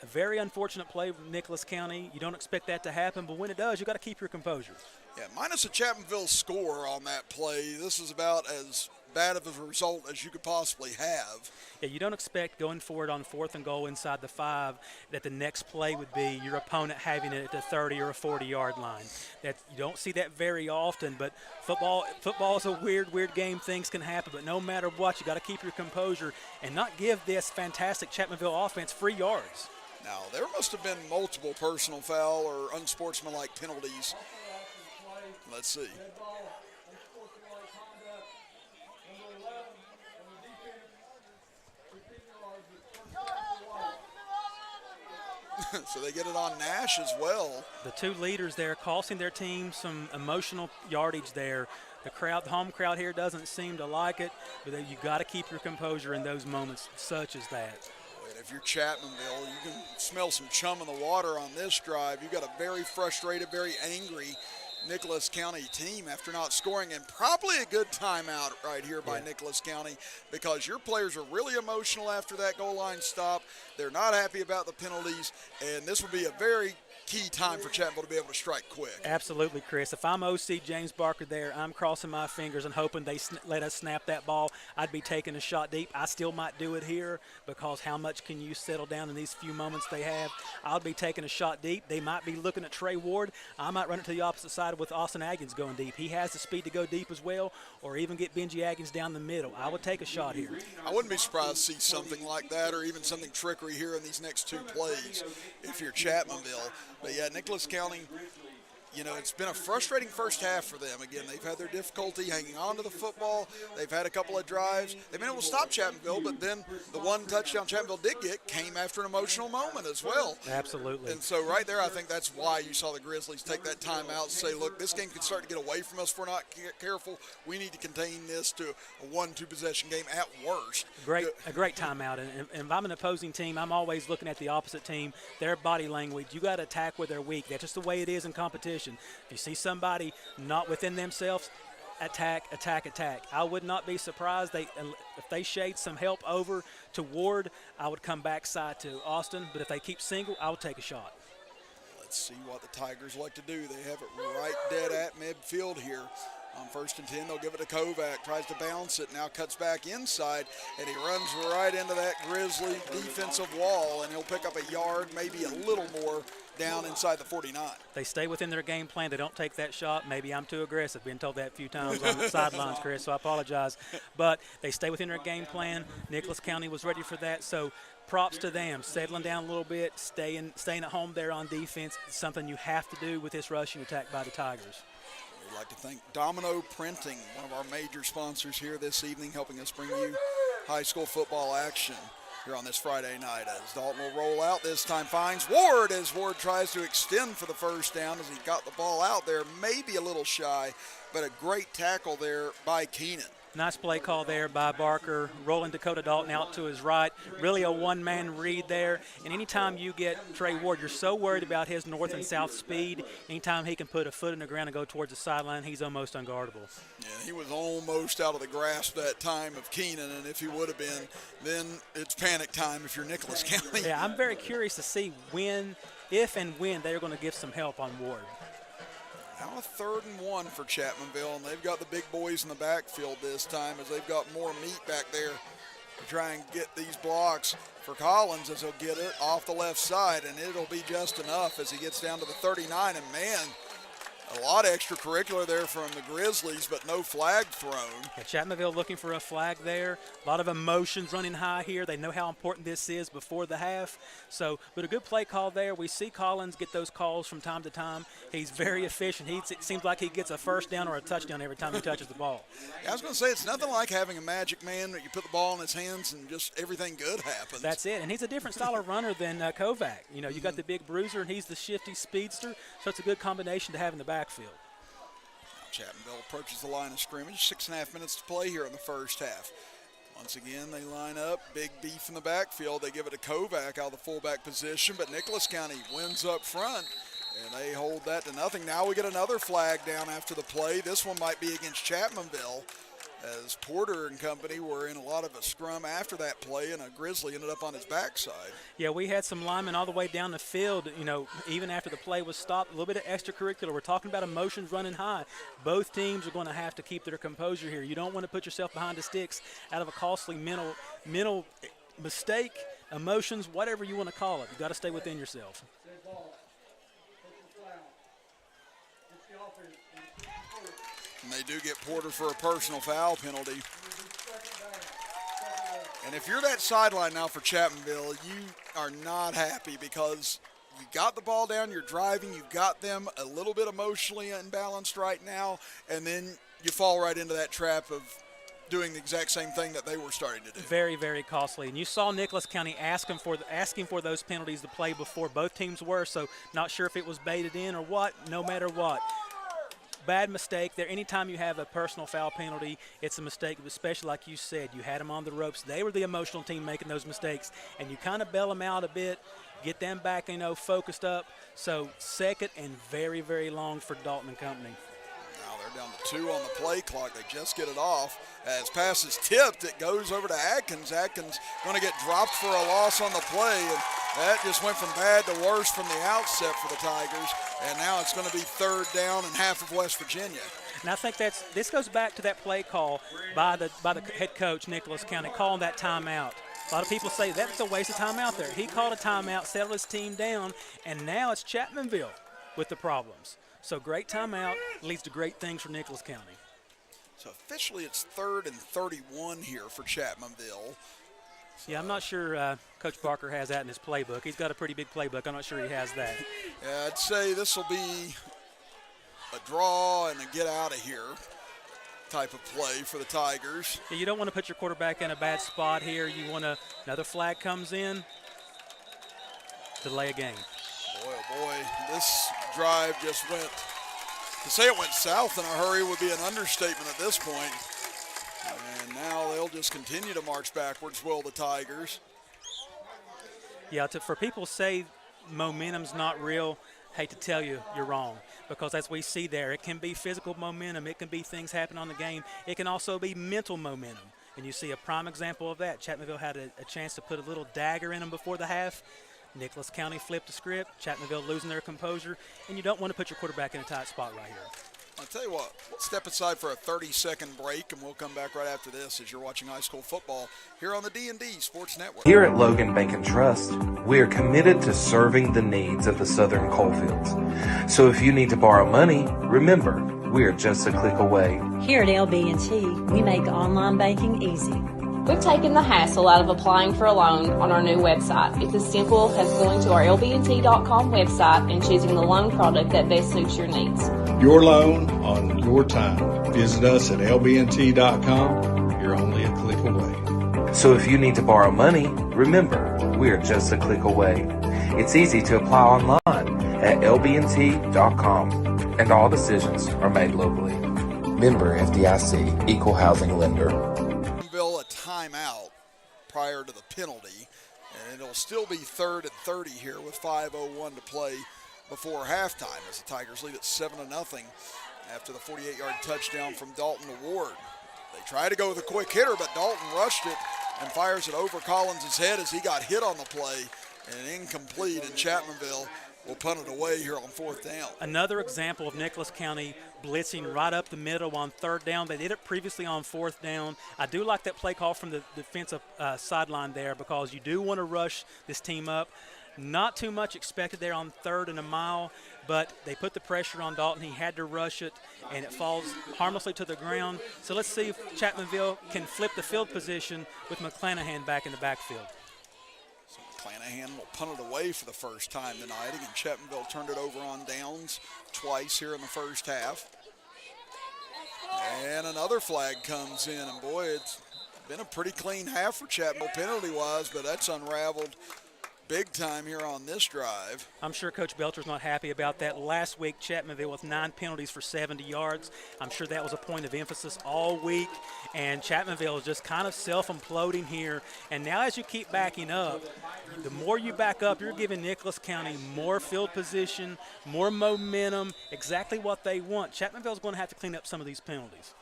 A very unfortunate play with Nicholas County. You don't expect that to happen, but when it does, you got to keep your composure. Yeah, minus a Chapmanville score on that play, this is about as bad of a result as you could possibly have. Yeah, you don't expect going forward on 4th and goal inside the 5 that the next play would be your opponent having it at the 30 or a 40-yard line. That you don't see that very often, but football is a weird game. Things can happen, but no matter what, you got to keep your composure and not give this fantastic Chapmanville offense free yards. Now, there must have been multiple personal foul or unsportsmanlike penalties. Let's see. So they get it on Nash as well. The two leaders there costing their team some emotional yardage there. The home crowd here doesn't seem to like it, but you got to keep your composure in those moments such as that. If you're Chapmanville, you can smell some chum in the water on this drive. You've got a very frustrated, very angry Nicholas County team after not scoring, and probably a good timeout right here by Nicholas County, because your players are really emotional after that goal line stop. They're not happy about the penalties, and this will be a very key time for Chapmanville to be able to strike quick. Absolutely, Chris. If I'm OC James Barker there, I'm crossing my fingers and hoping they let us snap that ball. I'd be taking a shot deep. I still might do it here, because how much can you settle down in these few moments they have? I'll be taking a shot deep. They might be looking at Trey Ward. I might run it to the opposite side with Austin Aggins going deep. He has the speed to go deep as well, or even get Benji Aggins down the middle. I would take a shot here. I wouldn't be surprised to see something like that, or even something trickery here in these next two plays if you're Chapmanville. But yeah, Nicholas County, you know, it's been a frustrating first half for them. Again, they've had their difficulty hanging on to the football. They've had a couple of drives. They've been able to stop Chapmanville, but then the one touchdown Chapmanville did get came after an emotional moment as well. Absolutely. And so right there, I think that's why you saw the Grizzlies take that timeout and say, look, this game can start to get away from us if we're not careful. We need to contain this to a 1-2 possession game at worst. A great timeout. And if I'm an opposing team, I'm always looking at the opposite team, their body language. You got to attack where they're weak. That's just the way it is in competition. If you see somebody not within themselves, attack. I would not be surprised if they shade some help over to Ward. I would come backside to Austin, but if they keep single, I would take a shot. Let's see what the Tigers like to do. They have it right dead at midfield here. On 1st and 10, they'll give it to Kovac, tries to bounce it, now cuts back inside, and he runs right into that Grizzly defensive wall, and he'll pick up a yard, maybe a little more, down inside the 49. They stay within their game plan. They don't take that shot. Maybe I'm too aggressive. Been told that a few times on the sidelines, Chris, so I apologize. But they stay within their game plan. Nicholas County was ready for that, so props to them. Settling down a little bit, staying at home there on defense, something you have to do with this rushing attack by the Tigers. We'd like to thank Domino Printing, one of our major sponsors here this evening, helping us bring you high school football action here on this Friday night. As Dalton will roll out this time, finds Ward as Ward tries to extend for the first down as he got the ball out there, maybe a little shy, but a great tackle there by Keenan. Nice play call there by Barker, rolling Dakota Dalton out to his right. Really a one-man read there. And anytime you get Trey Ward, you're so worried about his north and south speed. Anytime he can put a foot in the ground and go towards the sideline, he's almost unguardable. Yeah, he was almost out of the grasp that time of Keenan, and if he would have been, then it's panic time if you're Nicholas County. Yeah, I'm very curious to see if and when they're going to give some help on Ward. Now a 3rd and 1 for Chapmanville, and they've got the big boys in the backfield this time as they've got more meat back there to try and get these blocks for Collins as he'll get it off the left side, and it'll be just enough as he gets down to the 39, and man, a lot of extracurricular there from the Grizzlies, but no flag thrown. Yeah, Chapmanville looking for a flag there. A lot of emotions running high here. They know how important this is before the half. So, but a good play call there. We see Collins get those calls from time to time. He's very efficient. It seems like he gets a first down or a touchdown every time he touches the ball. Yeah, I was going to say, it's nothing like having a magic man that you put the ball in his hands and just everything good happens. That's it. And he's a different style of runner than Kovac. You know, you got the big bruiser and he's the shifty speedster. So it's a good combination to have in the backfield. Chapmanville approaches the line of scrimmage. 6.5 minutes to play here in the first half. Once again, they line up. Big beef in the backfield. They give it to Kovac out of the fullback position, but Nicholas County wins up front, and they hold that to nothing. Now we get another flag down after the play. This one might be against Chapmanville. as Porter and company were in a lot of a scrum after that play, and a Grizzly ended up on his backside. Yeah, we had some linemen all the way down the field, even after the play was stopped. A little bit of extracurricular. We're talking about emotions running high. Both teams are going to have to keep their composure here. You don't want to put yourself behind the sticks out of a costly mental mistake, emotions, whatever you want to call it. You've got to stay within yourself. And they do get Porter for a personal foul penalty. And if you're that sideline now for Chapmanville, you are not happy because you got the ball down, you're driving, you've got them a little bit emotionally imbalanced right now, and then you fall right into that trap of doing the exact same thing that they were starting to do. Very, very costly. And you saw Nicholas County asking for those penalties to play before both teams were, so not sure if it was baited in or what, no matter what. Bad mistake there. Anytime you have a personal foul penalty, it's a mistake, especially like you said. You had them on the ropes. They were the emotional team making those mistakes, and you kind of bail them out a bit, get them back, focused up. So second and very, very long for Dalton and company. Now they're down to 2 on the play clock. They just get it off. As pass is tipped, it goes over to Atkins. Atkins going to get dropped for a loss on the play, and that just went from bad to worse from the outset for the Tigers. And now it's going to be 3rd down and half of West Virginia. And I think this goes back to that play call by the head coach, Nicholas County, calling that timeout. A lot of people say that's a waste of time out there. He called a timeout, settled his team down, and now it's Chapmanville with the problems. So great timeout leads to great things for Nicholas County. So officially it's 3rd and 31 here for Chapmanville. Yeah, I'm not sure Coach Barker has that in his playbook. He's got a pretty big playbook. I'm not sure he has that. Yeah, I'd say this will be a draw and a get out of here type of play for the Tigers. Yeah, you don't want to put your quarterback in a bad spot here. You want another flag comes in, delay a game. Boy, oh boy, this drive just went, to say it went south in a hurry would be an understatement at this point. And now they'll just continue to march backwards, will the Tigers. Yeah, for people to say momentum's not real, hate to tell you, you're wrong. Because as we see there, it can be physical momentum. It can be things happen on the game. It can also be mental momentum. And you see a prime example of that. Chapmanville had a chance to put a little dagger in them before the half. Nicholas County flipped the script. Chapmanville losing their composure. And you don't want to put your quarterback in a tight spot right here. I'll tell you what, let's step aside for a 30-second break, and we'll come back right after this as you're watching high school football here on the D&D Sports Network. Here at Logan Bank and Trust, we are committed to serving the needs of the Southern coalfields. So if you need to borrow money, remember, we are just a click away. Here at LB&T, we make online banking easy. We've taken the hassle out of applying for a loan on our new website. It's as simple as going to our lbnt.com website and choosing the loan product that best suits your needs. Your loan on your time. Visit us at lbnt.com. You're only a click away. So if you need to borrow money, remember, we are just a click away. It's easy to apply online at lbnt.com, and all decisions are made locally. Member FDIC, Equal Housing Lender. A timeout prior to the penalty, and it'll still be 3rd and 30 here with 5:01 to play before halftime as the Tigers lead at 7-0 after the 48-yard touchdown from Dalton to Ward. They try to go with a quick hitter, but Dalton rushed it and fires it over Collins' head as he got hit on the play, and incomplete, and Chapmanville will punt it away here on 4th down. Another example of Nicholas County blitzing right up the middle on 3rd down. They did it previously on 4th down. I do like that play call from the defensive sideline there because you do want to rush this team up. Not too much expected there on 3rd and a mile, but they put the pressure on Dalton. He had to rush it, and it falls harmlessly to the ground. So let's see if Chapmanville can flip the field position with McClanahan back in the backfield. So McClanahan will punt it away for the first time tonight. Again, Chapmanville turned it over on downs twice here in the first half. And another flag comes in, and boy, it's been a pretty clean half for Chapmanville penalty-wise, but that's unraveled big time here on this drive. I'm sure Coach Belcher's not happy about that. Last week, Chapmanville with 9 penalties for 70 yards. I'm sure that was a point of emphasis all week, and Chapmanville is just kind of self-imploding here. And now as you keep backing up, the more you back up, you're giving Nicholas County more field position, more momentum, exactly what they want. Chapmanville's going to have to clean up some of these penalties.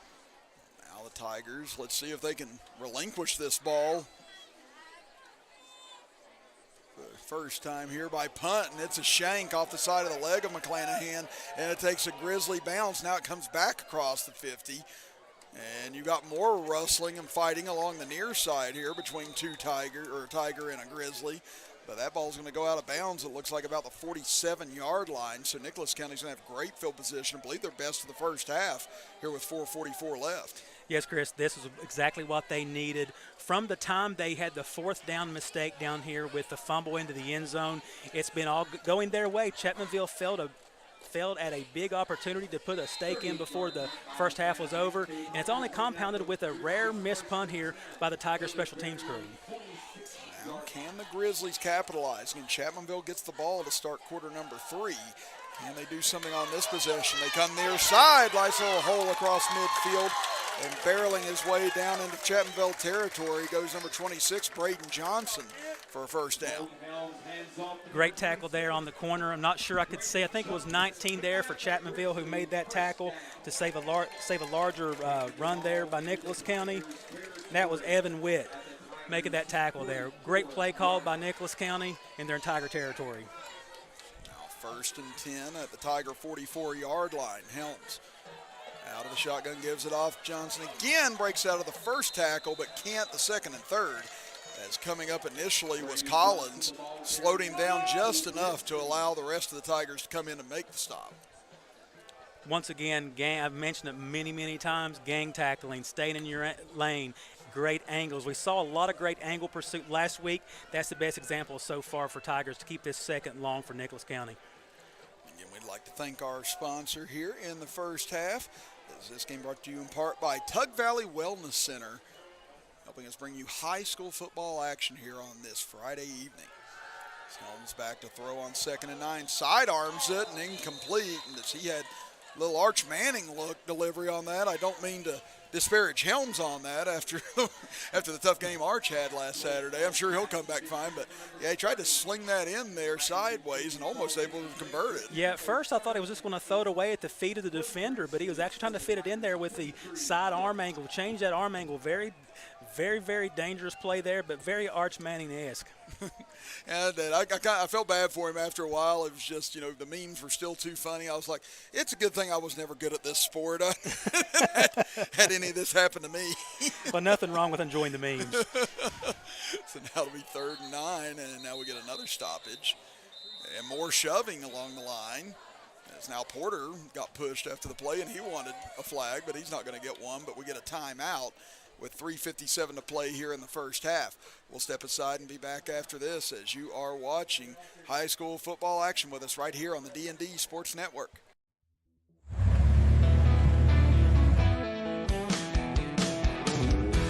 Now the Tigers. Let's see if they can relinquish this ball. The first time here by punt, and it's a shank off the side of the leg of McClanahan, and it takes a Grizzly bounce. Now it comes back across the 50, and you got more rustling and fighting along the near side here between a Tiger and a Grizzly. But that ball's going to go out of bounds, it looks like, about the 47-yard line. So Nicholas County's going to have great field position. I believe they're best of the first half here with 4:44 left. Yes, Chris, this is exactly what they needed. From the time they had the fourth down mistake down here with the fumble into the end zone, it's been all going their way. Chapmanville failed at a big opportunity to put a stake in before the first half was over, and it's only compounded with a rare missed punt here by the Tiger special teams crew. Now can the Grizzlies capitalize? And Chapmanville gets the ball to start quarter number 3. Can they do something on this possession? They come near side, nice little hole across midfield, and barreling his way down into Chapmanville territory goes number 26, Braden Johnson, for a first down. Great tackle there on the corner. I'm not sure I could say. I think it was 19 there for Chapmanville who made that tackle to save a larger run there by Nicholas County. That was Evan Witt making that tackle there. Great play called by Nicholas County, and they're in Tiger territory. Now 1st and 10 at the Tiger 44-yard line. Helms out of the shotgun, gives it off. Johnson again breaks out of the first tackle, but can't the second and third. As coming up initially was Collins, slowed him down just enough to allow the rest of the Tigers to come in and make the stop. Once again, I've mentioned it many, many times, gang tackling, staying in your lane, great angles. We saw a lot of great angle pursuit last week. That's the best example so far for Tigers to keep this second long for Nicholas County. Again, we'd like to thank our sponsor here in the first half. This game brought to you in part by Tug Valley Wellness Center, helping us bring you high school football action here on this Friday evening. Helms back to throw on 2nd and 9. Sidearms it and incomplete. And as he had a little Arch Manning look delivery on that. I don't mean to disparage Helms on that after the tough game Arch had last Saturday. I'm sure he'll come back fine, but yeah, he tried to sling that in there sideways and almost able to convert it. Yeah, at first I thought he was just going to throw it away at the feet of the defender, but he was actually trying to fit it in there with the side arm angle, change that arm angle. Very, very, very dangerous play there, but very Arch Manning-esque. And I felt bad for him after a while. It was just, the memes were still too funny. I was like, it's a good thing I was never good at this sport. I had any of this happen to me. Well, nothing wrong with enjoying the memes. So now it'll be 3rd and 9, and now we get another stoppage. And more shoving along the line. As now Porter got pushed after the play, and he wanted a flag, but he's not going to get one. But we get a timeout with 3:57 to play here in the first half. We'll step aside and be back after this as you are watching high school football action with us right here on the D&D Sports Network.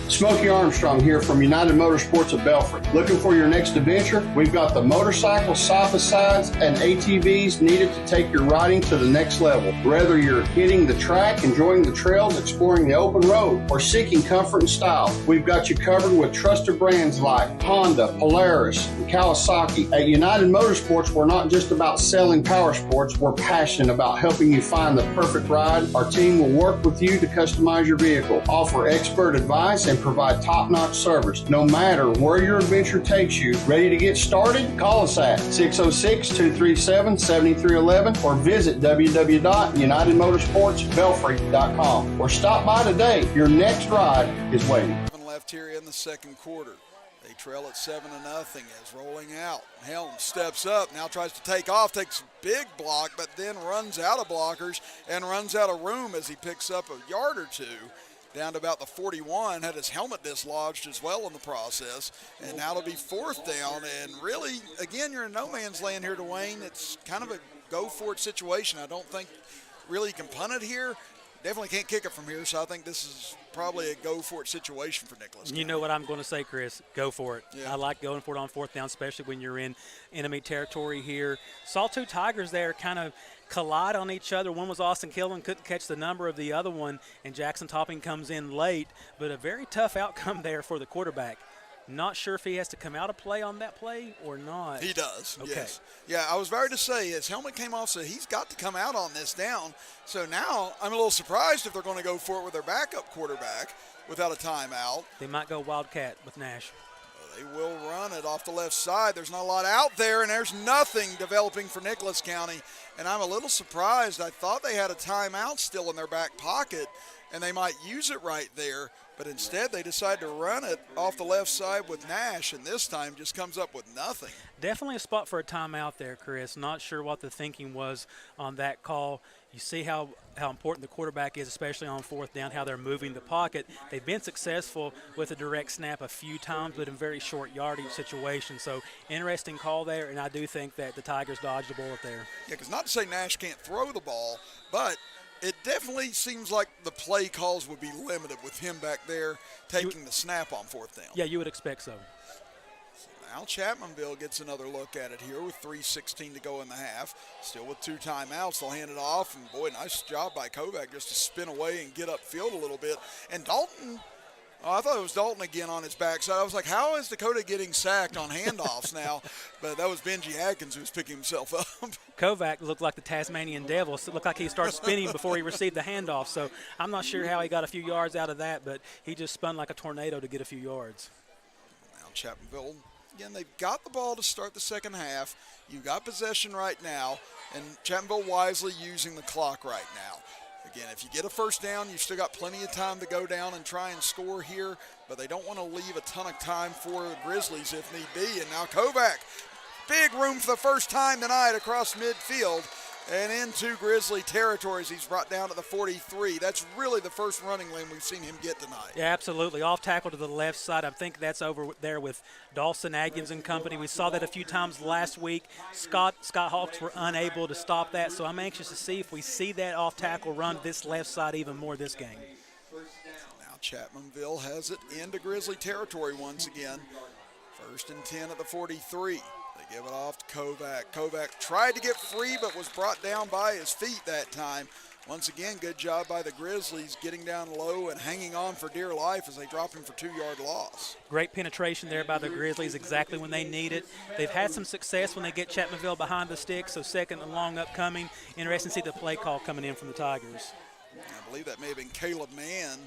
Smokey Armstrong here from United Motorsports of Belfry. Looking for your next adventure? We've got the motorcycles, side-by-sides, and ATVs needed to take your riding to the next level. Whether you're hitting the track, enjoying the trails, exploring the open road, or seeking comfort and style, we've got you covered with trusted brands like Honda, Polaris, and Kawasaki. At United Motorsports, we're not just about selling power sports. We're passionate about helping you find the perfect ride. Our team will work with you to customize your vehicle, offer expert advice, and provide top-notch service. No matter where your adventure takes you, ready to get started? Call us at 606-237-7311 or visit www.unitedmotorsportsbelfry.com or stop by today. Your next ride is waiting. Left here in the second quarter. They trail at 7-0 as rolling out. Helms steps up, now tries to take off, takes a big block, but then runs out of blockers and runs out of room as he picks up a yard or two. Down to about the 41, had his helmet dislodged as well in the process. And now it'll be 4th down. And really, again, you're in no man's land here, Dwain. It's kind of a go-for-it situation. I don't think really you can punt it here. Definitely can't kick it from here, so I think this is probably a go-for-it situation for Nicholas. You know what I'm going to say, Chris. Go for it. Yeah. I like going for it on 4th down, especially when you're in enemy territory here. Saw 2 Tigers there kind of collide on each other. One was Austin Killen, couldn't catch the number of the other one, and Jackson Topping comes in late, but a very tough outcome there for the quarterback. Not sure if he has to come out of play on that play or not. He does, okay. Yes. Yeah, I was about to say his helmet came off, so he's got to come out on this down. So now I'm a little surprised if they're going to go for it with their backup quarterback without a timeout. They might go Wildcat with Nash. They will run it off the left side. There's not a lot out there, and there's nothing developing for Nicholas County. And I'm a little surprised. I thought they had a timeout still in their back pocket, and they might use it right there. But instead, they decide to run it off the left side with Nash, and this time just comes up with nothing. Definitely a spot for a timeout there, Chris. Not sure what the thinking was on that call. You see how important the quarterback is, especially on fourth down, how they're moving the pocket. They've been successful with a direct snap a few times, but in very short yardage situations. So interesting call there, and I do think that the Tigers dodged the bullet there. Yeah, because not to say Nash can't throw the ball, but it definitely seems like the play calls would be limited with him back there taking the snap on fourth down. Yeah, you would expect so. Now Chapmanville gets another look at it here with 3:16 to go in the half. Still with 2 timeouts, they'll hand it off. And, boy, nice job by Kovac just to spin away and get upfield a little bit. And Dalton, I thought it was Dalton again on his backside. I was like, how is Dakota getting sacked on handoffs now? But that was Benji Adkins who was picking himself up. Kovac looked like the Tasmanian devil. So it looked like he started spinning before he received the handoff. So I'm not sure how he got a few yards out of that, but he just spun like a tornado to get a few yards. Now Chapmanville, again, they've got the ball to start the second half. You got possession right now, and Chapmanville wisely using the clock right now. Again, if you get a first down, you've still got plenty of time to go down and try and score here, but they don't want to leave a ton of time for the Grizzlies if need be. And now Kovac, big room for the first time tonight across midfield and into Grizzly territories. He's brought down to the 43. That's really the first running lane we've seen him get tonight. Yeah, absolutely. Off tackle to the left side. I think that's over there with Dawson Atkins and company. We saw that a few times last week. Scott Hawks were unable to stop that, so I'm anxious to see if we see that off tackle run this left side even more this game. Now Chapmanville has it into Grizzly territory once again. 1st and 10 at the 43. They give it off to Kovac. Kovac tried to get free but was brought down by his feet that time. Once again, good job by the Grizzlies getting down low and hanging on for dear life as they drop him for 2-yard loss. Great penetration there by the Grizzlies, exactly when they need it. They've had some success when they get Chapmanville behind the sticks, so 2nd and long upcoming. Interesting to see the play call coming in from the Tigers. I believe that may have been Caleb Mann,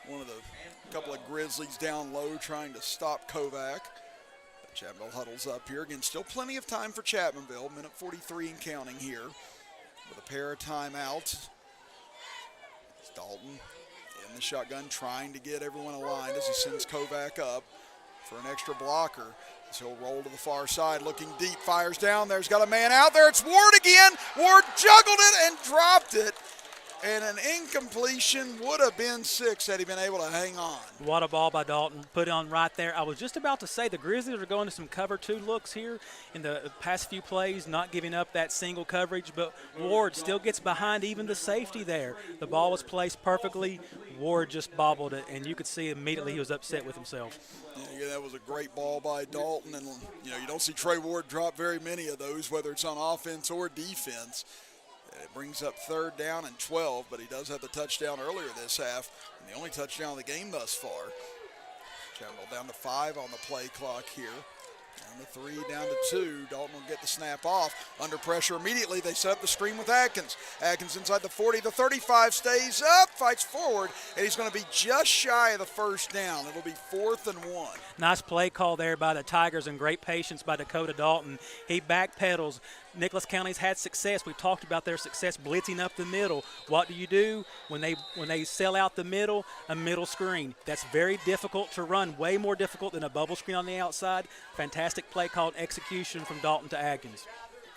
one of the couple of Grizzlies down low trying to stop Kovac. Chapmanville huddles up here. Again, still plenty of time for Chapmanville. Minute 43 and counting here with a pair of timeouts. It's Dalton in the shotgun trying to get everyone aligned as he sends Kovac up for an extra blocker. So he'll roll to the far side, looking deep, fires down. There's got a man out there. It's Ward again. Ward juggled it and dropped it. And an incompletion would have been 6 had he been able to hang on. What a ball by Dalton, put on right there. I was just about to say the Grizzlies are going to some cover 2 looks here in the past few plays, not giving up that single coverage, but Ward still gets behind even the safety there. The ball was placed perfectly. Ward just bobbled it, and you could see immediately he was upset with himself. Yeah, that was a great ball by Dalton, and you don't see Trey Ward drop very many of those, whether it's on offense or defense. It brings up 3rd down and 12, but he does have the touchdown earlier this half, and the only touchdown of the game thus far. Chapmanville down to 5 on the play clock here. Down to 3, down to 2. Dalton will get the snap off. Under pressure immediately, they set up the screen with Adkins. Adkins inside the 40, the 35 stays up, fights forward, and he's going to be just shy of the first down. It'll be 4th and 1. Nice play call there by the Tigers and great patience by Dakota Dalton. He backpedals. Nicholas County's had success. We've talked about their success blitzing up the middle. What do you do when they sell out the middle? A middle screen. That's very difficult to run, way more difficult than a bubble screen on the outside. Fantastic play called execution from Dalton to Adkins.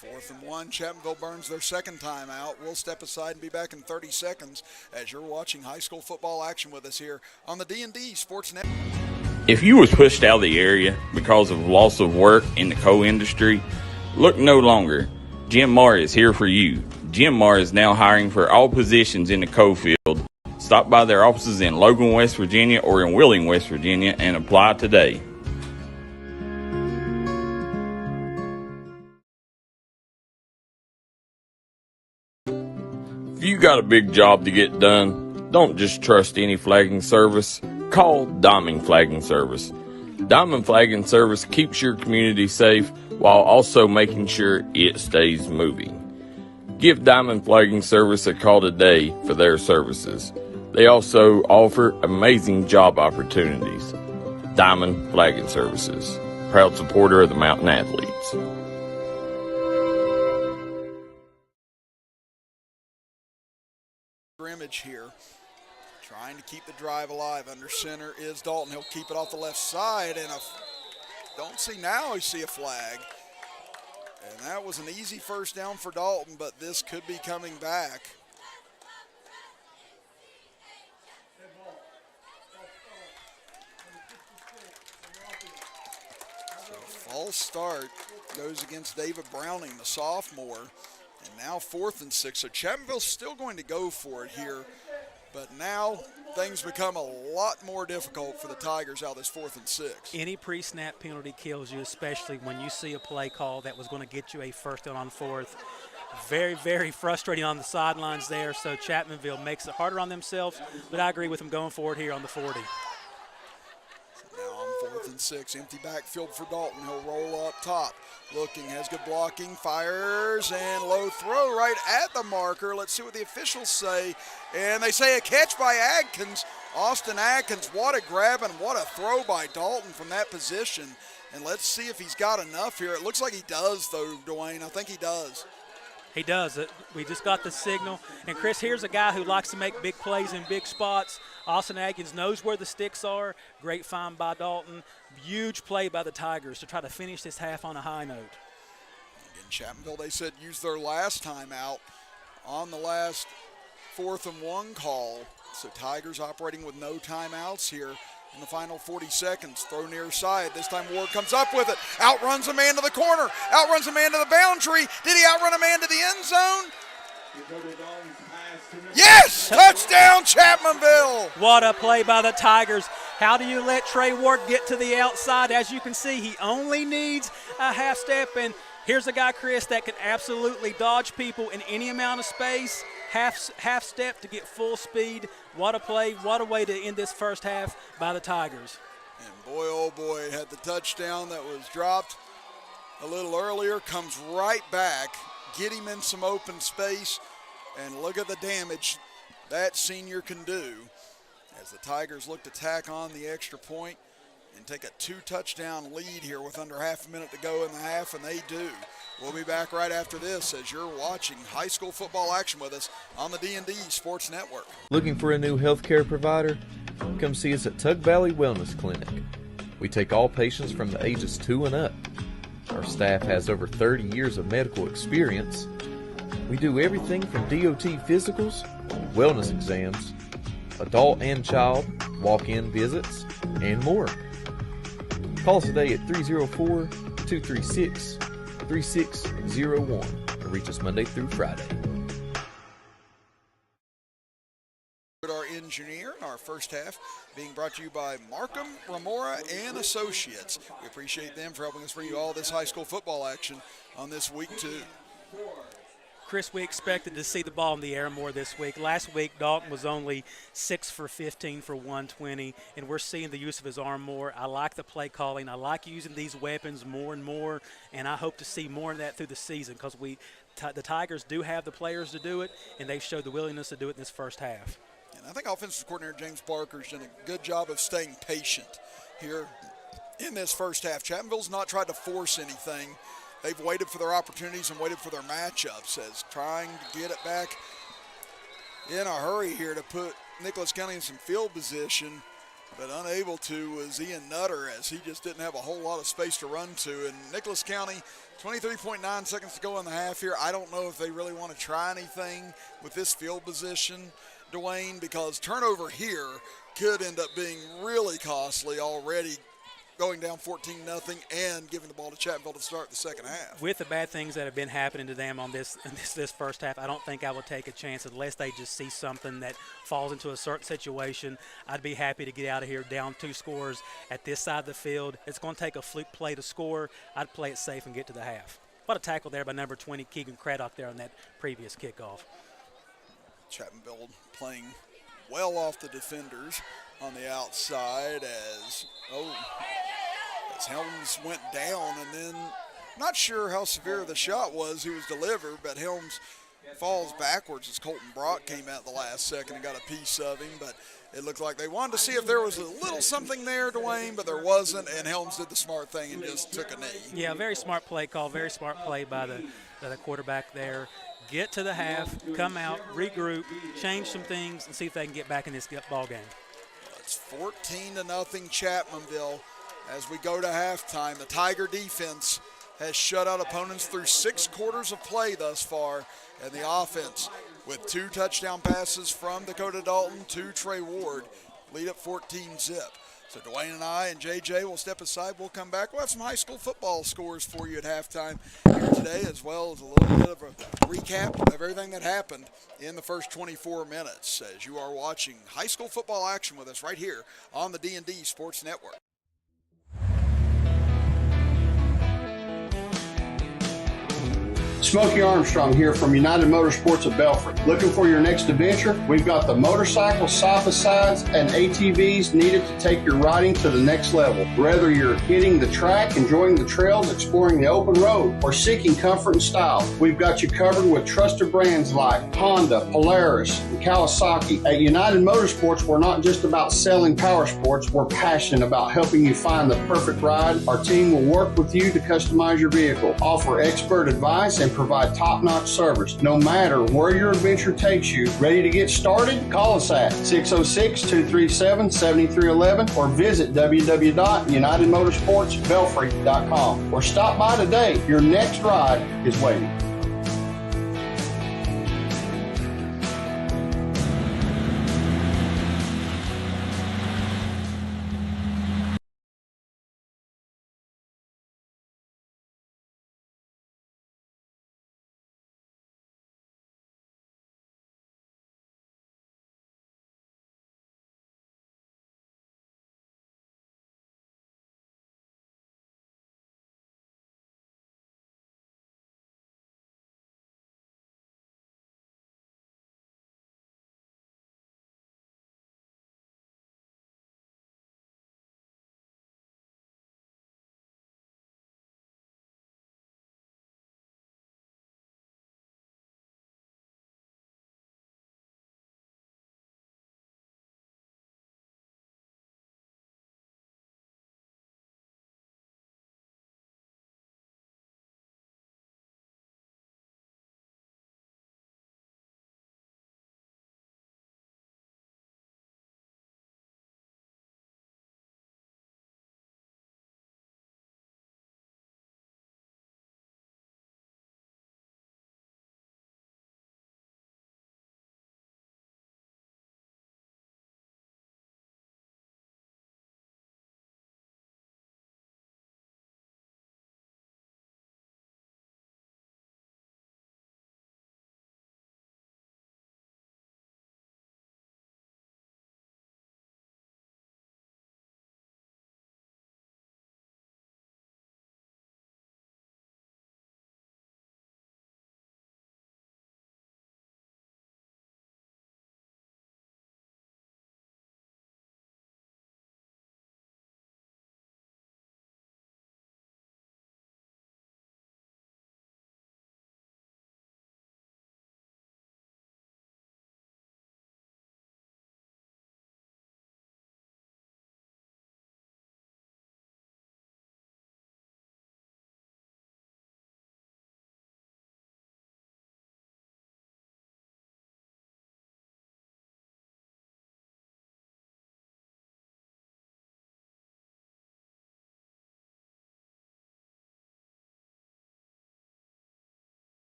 4th and 1. Chapmanville burns their 2nd timeout. We'll step aside and be back in 30 seconds as you're watching high school football action with us here on the D&D Sports Network. If you was pushed out of the area because of loss of work in the coal industry, look no longer. Jim Marr is here for you. Jim Marr is now hiring for all positions in the coal field. Stop by their offices in Logan, West Virginia or in Wheeling, West Virginia and apply today. If you got a big job to get done, don't just trust any flagging service. Call Diamond Flagging Service. Diamond Flagging Service keeps your community safe while also making sure it stays moving. Give Diamond Flagging Service a call today for their services. They also offer amazing job opportunities. Diamond Flagging Services, proud supporter of the Mountain Athletes. Scrimmage here, trying to keep the drive alive. Under center is Dalton. He'll keep it off the left side, and don't see now. You see a flag, and that was an easy first down for Dalton, but this could be coming back. So false start goes against David Browning, the sophomore. And now 4th and 6. So Chapmanville's still going to go for it here. But now things become a lot more difficult for the Tigers out this 4th and 6. Any pre-snap penalty kills you, especially when you see a play call that was going to get you a first down on 4th. Very, very frustrating on the sidelines there. So Chapmanville makes it harder on themselves. But I agree with them going forward here on the 40. Now on 4th and 6, empty backfield for Dalton. He'll roll up top. Looking, has good blocking, fires, and low throw right at the marker. Let's see what the officials say. And they say a catch by Adkins. Austin Adkins, what a grab and what a throw by Dalton from that position. And let's see if he's got enough here. It looks like he does, though, Dwayne. I think he does. He does. We just got the signal. And, Chris, here's a guy who likes to make big plays in big spots. Austin Adkins knows where the sticks are. Great find by Dalton. Huge play by the Tigers to try to finish this half on a high note. In Chapmanville, they said use their last timeout on the last 4th and 1 call. So Tigers operating with no timeouts here in the final 40 seconds. Throw near side. This time Ward comes up with it. Outruns a man to the corner. Outruns a man to the boundary. Did he outrun a man to the end zone? Yes! Touchdown, Chapmanville! What a play by the Tigers. How do you let Trey Ward get to the outside? As you can see, he only needs a half step. And here's a guy, Chris, that can absolutely dodge people in any amount of space. Half step to get full speed. What a play. What a way to end this first half by the Tigers. And boy, oh boy, had the touchdown that was dropped a little earlier. Comes right back. Get him in some open space. And look at the damage that senior can do as the Tigers look to tack on the extra point and take a 2-touchdown lead here with under half a minute to go in the half, and they do. We'll be back right after this as you're watching high school football action with us on the D&D Sports Network. Looking for a new healthcare provider? Come see us at Tug Valley Wellness Clinic. We take all patients from the ages 2 and up. Our staff has over 30 years of medical experience. We do everything from DOT physicals, wellness exams, adult and child, walk-in visits, and more. Call us today at 304-236-3601 or reach us Monday through Friday. Our engineer in our first half being brought to you by Markham, Ramora, and Associates. We appreciate them for helping us bring you all this high school football action on this week 2. Chris, we expected to see the ball in the air more this week. Last week, Dalton was only 6 for 15 for 120, and we're seeing the use of his arm more. I like the play calling. I like using these weapons more and more, and I hope to see more of that through the season because the Tigers do have the players to do it, and they've showed the willingness to do it in this first half. And I think offensive coordinator James Barker's done a good job of staying patient here in this first half. Chapmanville's not tried to force anything. They've waited for their opportunities and waited for their matchups as trying to get it back in a hurry here to put Nicholas County in some field position, but unable to was Ian Nutter as he just didn't have a whole lot of space to run to. And Nicholas County, 23.9 seconds to go in the half here. I don't know if they really want to try anything with this field position, Dwayne, because turnover here could end up being really costly already, going down 14-0 and giving the ball to Chapmanville to start the second half. With the bad things that have been happening to them on this first half, I don't think I would take a chance unless they just see something that falls into a certain situation. I'd be happy to get out of here down 2 scores at this side of the field. It's going to take a fluke play to score. I'd play it safe and get to the half. What a tackle there by number 20, Keegan Craddock, there on that previous kickoff. Chapmanville playing well off the defenders on the outside as, as Helms went down, and then not sure how severe the shot was he was delivered, but Helms falls backwards as Colton Brock came out the last second and got a piece of him. But it looked like they wanted to see if there was a little something there, Dwayne, but there wasn't, and Helms did the smart thing and just took a knee. Yeah, very smart play call, very smart play by the quarterback there. Get to the half, come out, regroup, change some things, and see if they can get back in this ball game. It's 14-0 Chapmanville as we go to halftime. The Tiger defense has shut out opponents through 6 quarters of play thus far, and the offense with 2 touchdown passes from Dakota Dalton to Trey Ward lead up 14-0. So Dwayne and I and JJ will step aside. We'll come back. We'll have some high school football scores for you at halftime here today, as well as a little bit of a recap of everything that happened in the first 24 minutes as you are watching high school football action with us right here on the D&D Sports Network. Smokey Armstrong here from United Motorsports of Belfry. Looking for your next adventure? We've got the motorcycles, side-by-sides, and ATVs needed to take your riding to the next level. Whether you're hitting the track, enjoying the trails, exploring the open road, or seeking comfort and style, we've got you covered with trusted brands like Honda, Polaris, and Kawasaki. At United Motorsports, we're not just about selling power sports. We're passionate about helping you find the perfect ride. Our team will work with you to customize your vehicle, offer expert advice, and provide top-notch service. No matter where your adventure takes you, ready to get started? Call us at 606-237-7311 or visit www.unitedmotorsportsbelfry.com or stop by today. Your next ride is waiting.